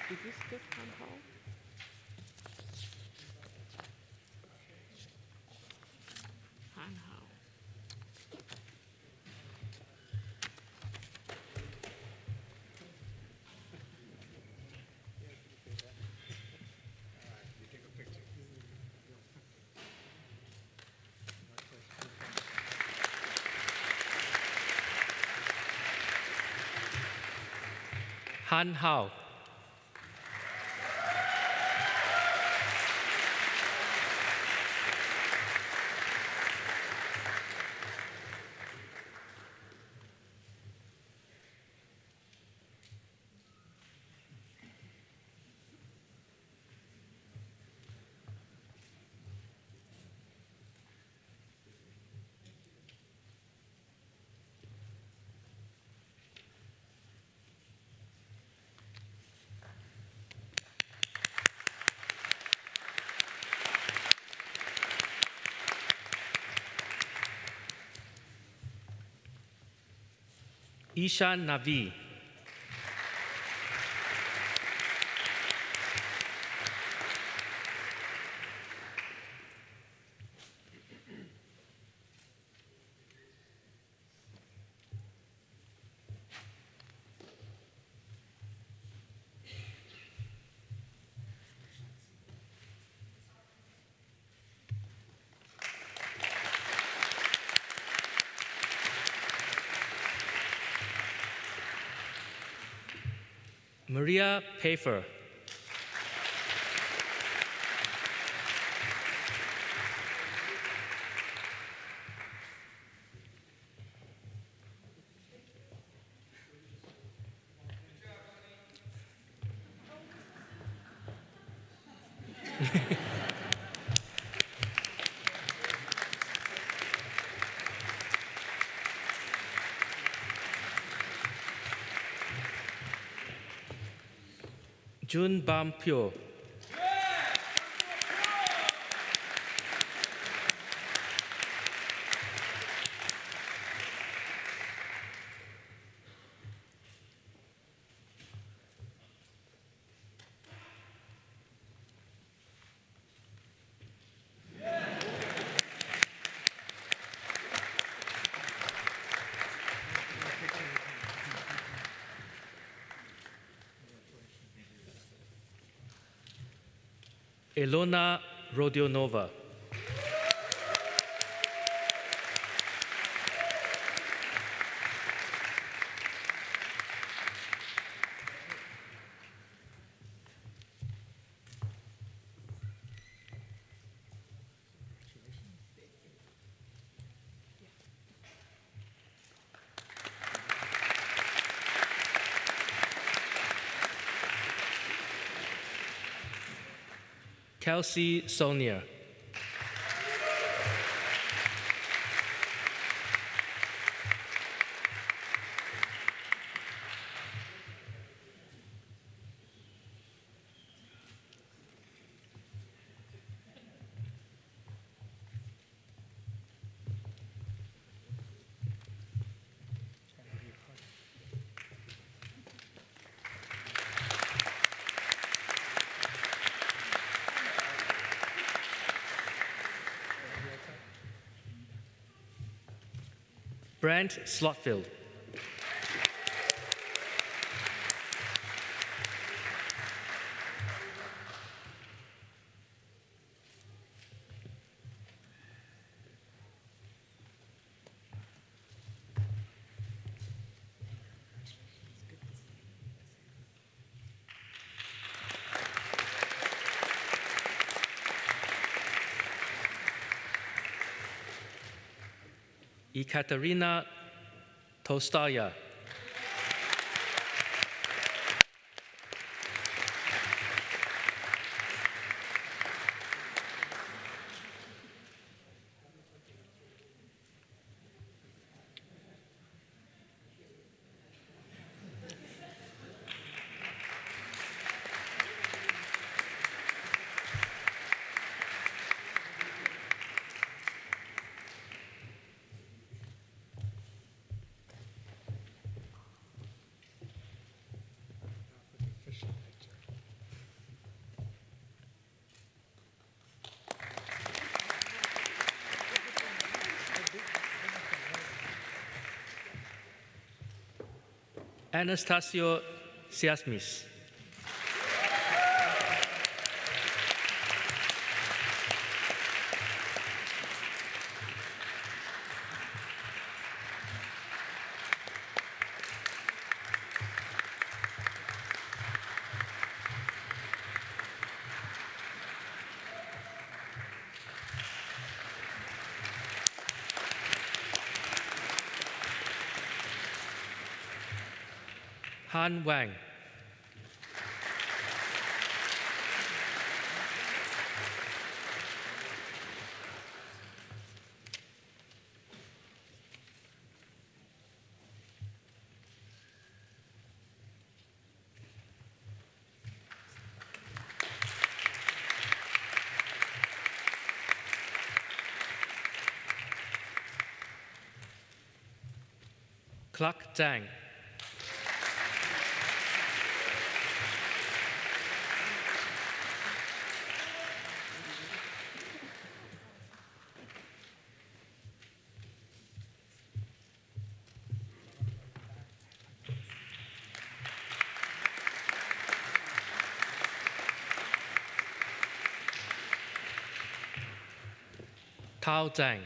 Did you skip Han Ho? Han Ho.
Han Hao. Ishan Navi. Maria Pfeiffer. Jun Bam Pyo. Elona Rodionova. Kelsey Sonia. Brent Slotfield. Ekaterina Tolstaya. Anastasio Siasmis. Han Wang. Clark Zhang. Tao Zhang.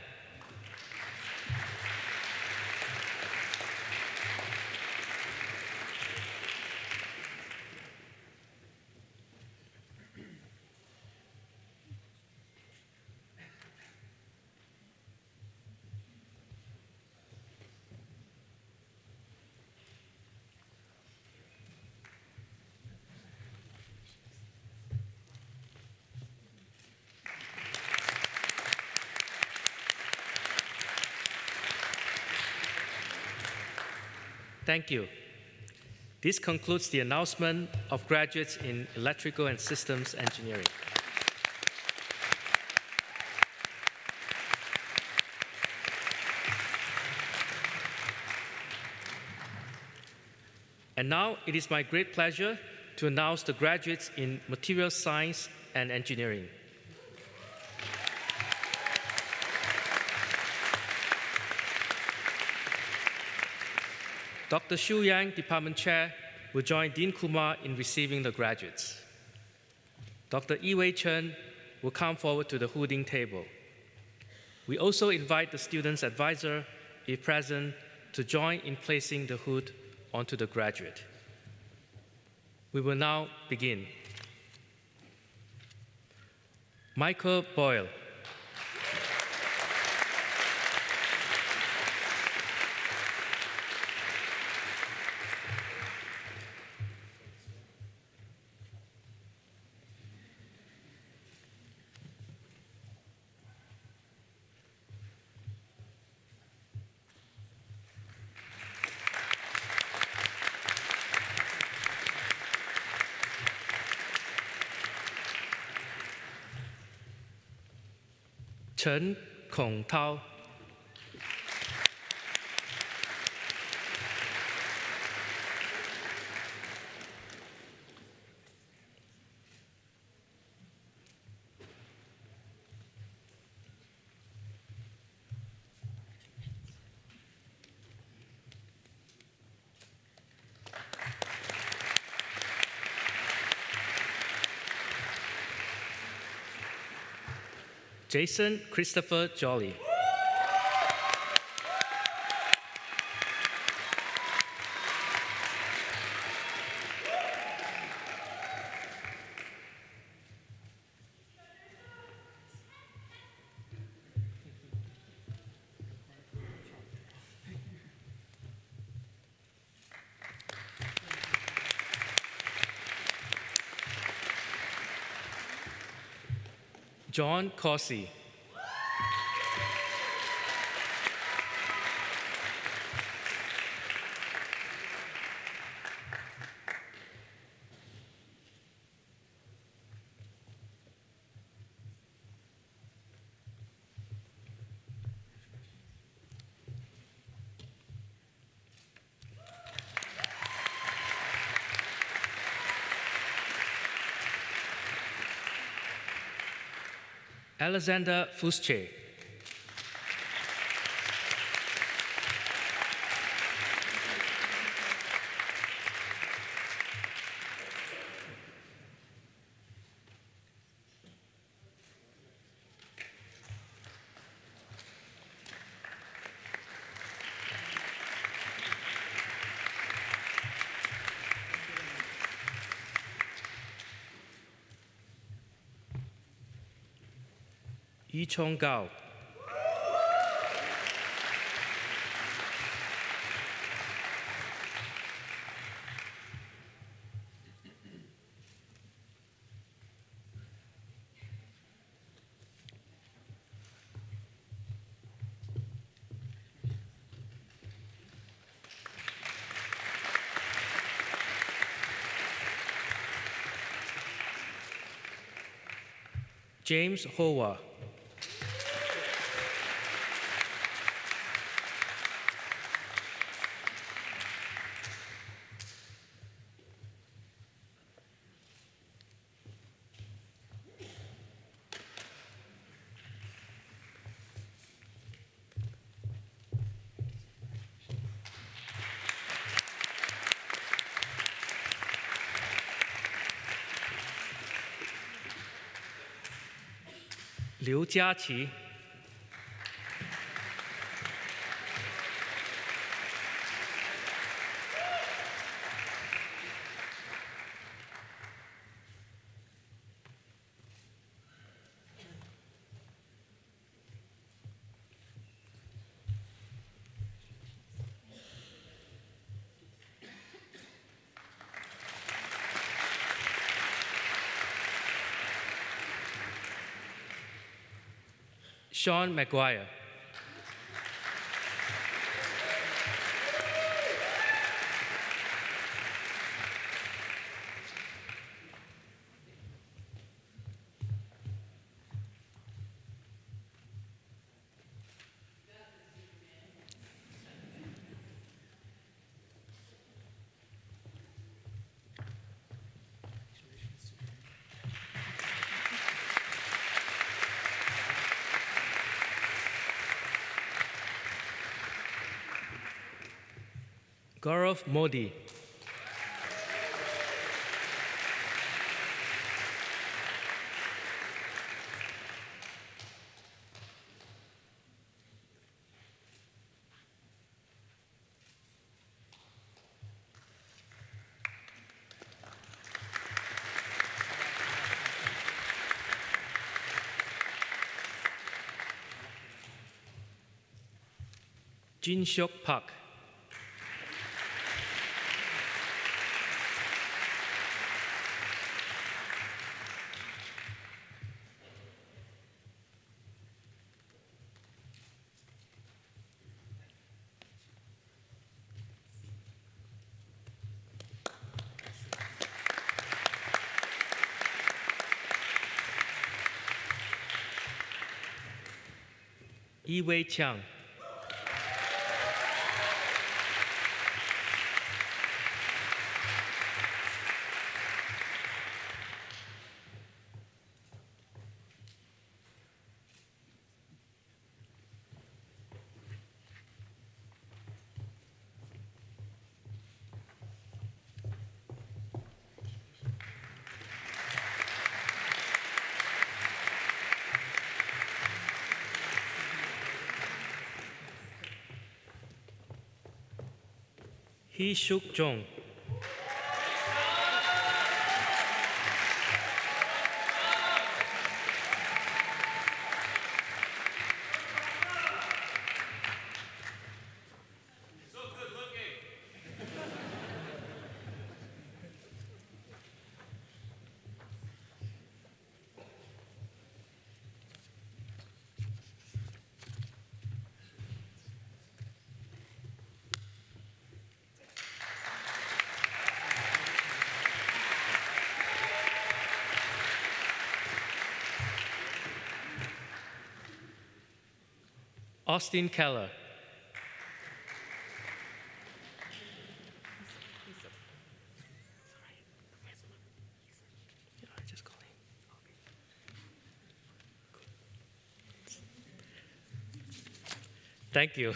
Thank you. This concludes the announcement of graduates in Electrical and Systems Engineering. And now it is my great pleasure to announce the graduates in Material Science and Engineering. Dr. Xu Yang, Department Chair, will join Dean Kumar in receiving the graduates. Dr. Yiwei Chen will come forward to the hooding table. We also invite the student's advisor, if present, to join in placing the hood onto the graduate. We will now begin. Michael Boyle. Chen Kong Tao. Jason Christopher Jolly. John Corsi. Alexander Fusche. Yi Chong Gao. James Hoa. Liu Jiaqi. Sean Maguire. Gaurav Modi. Jin Seok Park. Yi Wei Chiang. Hee Suk Jong. Austin Keller. Thank you.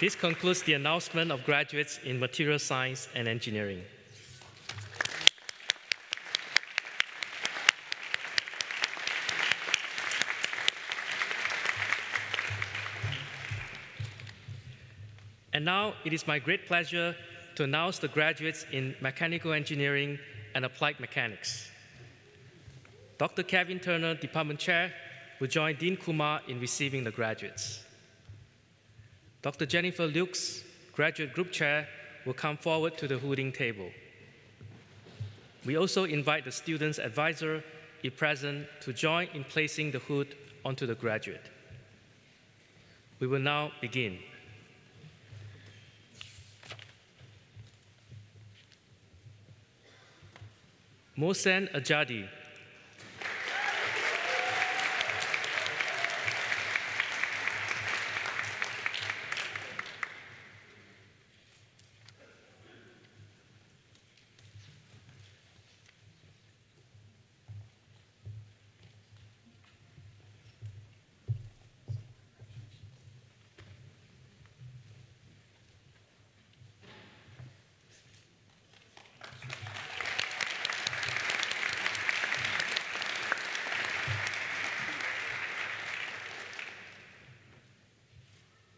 This concludes the announcement of graduates in material science and engineering. And now it is my great pleasure to announce the graduates in Mechanical Engineering and Applied Mechanics. Dr. Kevin Turner, Department Chair, will join Dean Kumar in receiving the graduates. Dr. Jennifer Lukes, Graduate Group Chair, will come forward to the hooding table. We also invite the student's advisor, if present, to join in placing the hood onto the graduate. We will now begin. Mohsen Ajadi.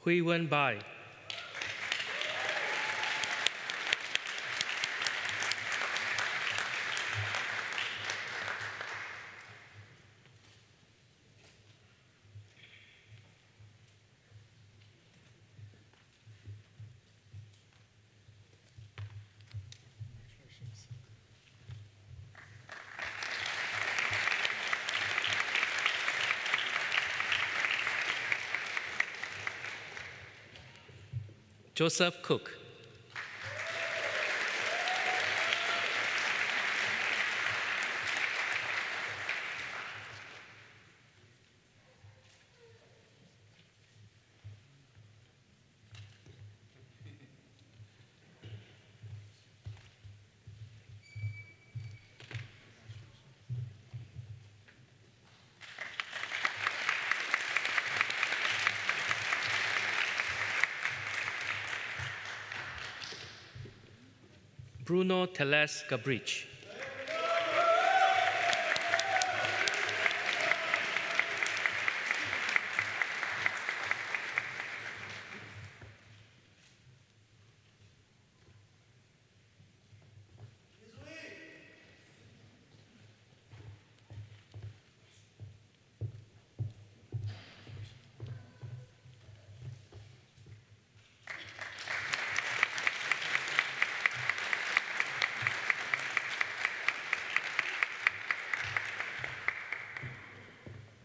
Hui Wen Bai. Joseph Cook. Bruno Teles Gabrich.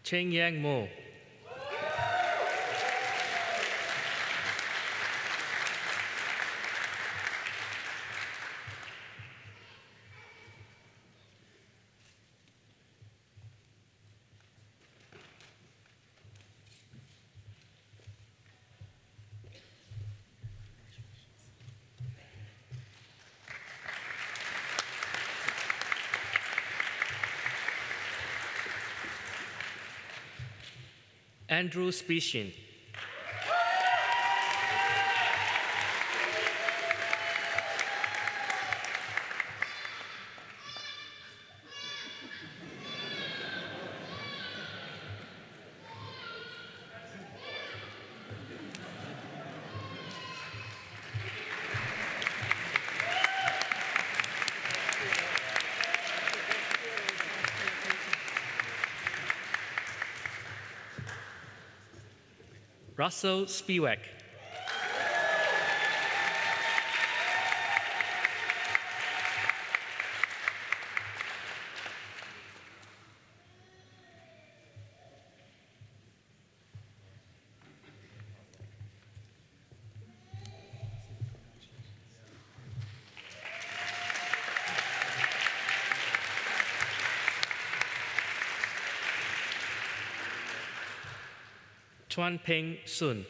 Cheng Yang Mo. Andrew Spichin. Russell Spiewak. Chuan Peng Sun.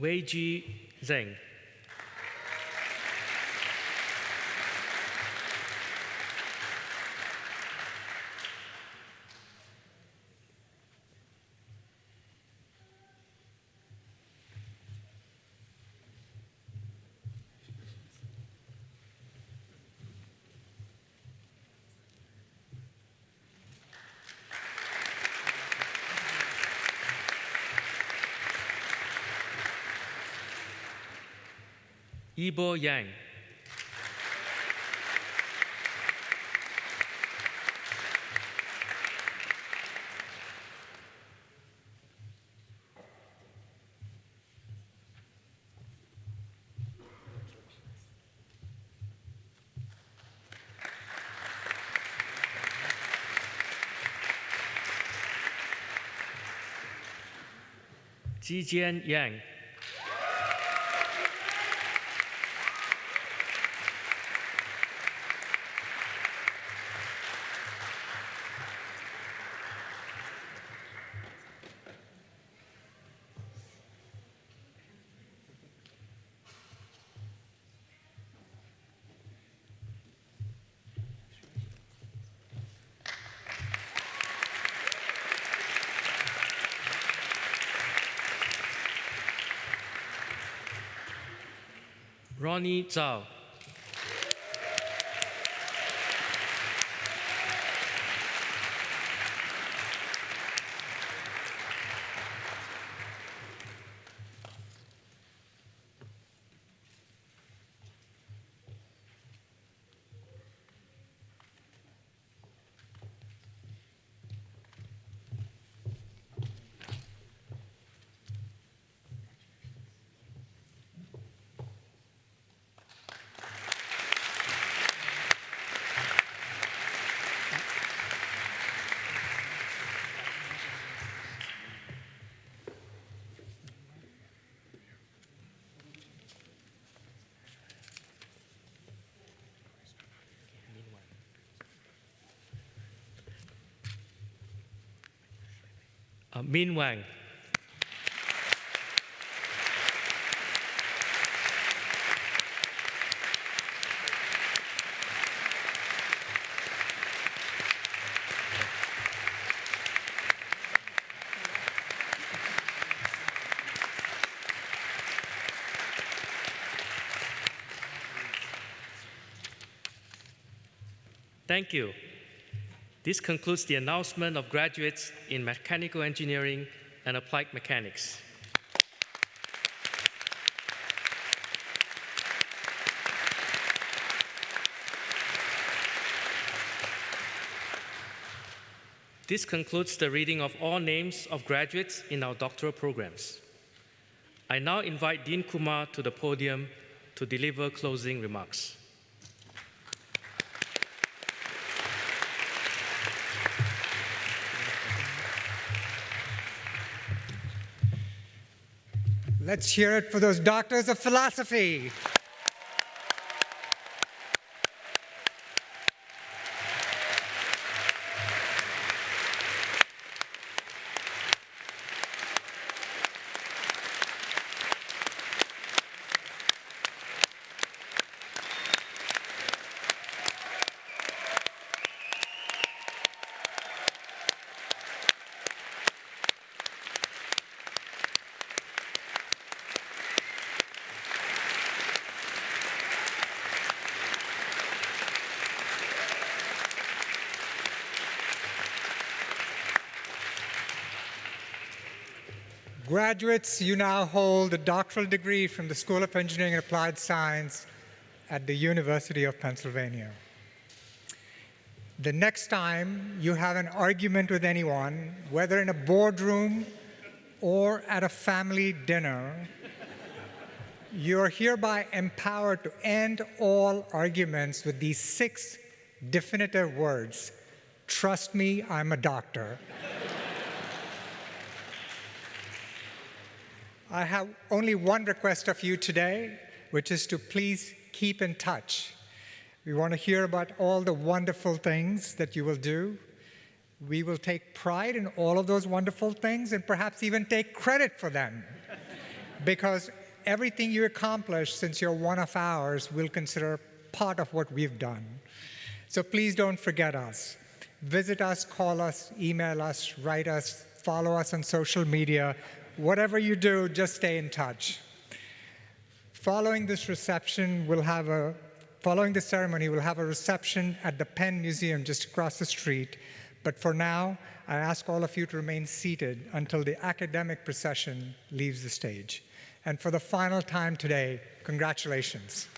Wei Ji Zheng. Ibo Yang. Jijian Yang. Ronnie Zhao. Min Wang. Thank you. This concludes the announcement of graduates in mechanical engineering and applied mechanics. This concludes the reading of all names of graduates in our doctoral programs. I now invite Dean Kumar to the podium to deliver closing remarks.
Let's hear it for those doctors of philosophy. Graduates, you now hold a doctoral degree from the School of Engineering and Applied Science at the University of Pennsylvania. The next time you have an argument with anyone, whether in a boardroom or at a family dinner, you are hereby empowered to end all arguments with these 6 definitive words. Trust me, I'm a doctor. I have only one request of you today, which is to please keep in touch. We want to hear about all the wonderful things that you will do. We will take pride in all of those wonderful things and perhaps even take credit for them. Because everything you accomplish since you're one of ours, we'll consider part of what we've done. So please don't forget us. Visit us, call us, email us, write us, follow us on social media. Whatever you do, just stay in touch. Following this ceremony, we'll have a reception at the Penn Museum just across the street. But for now, I ask all of you to remain seated until the academic procession leaves the stage. And for the final time today, congratulations.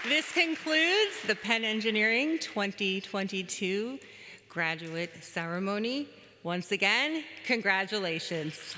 This concludes the Penn Engineering 2022 graduate ceremony. Once again, congratulations.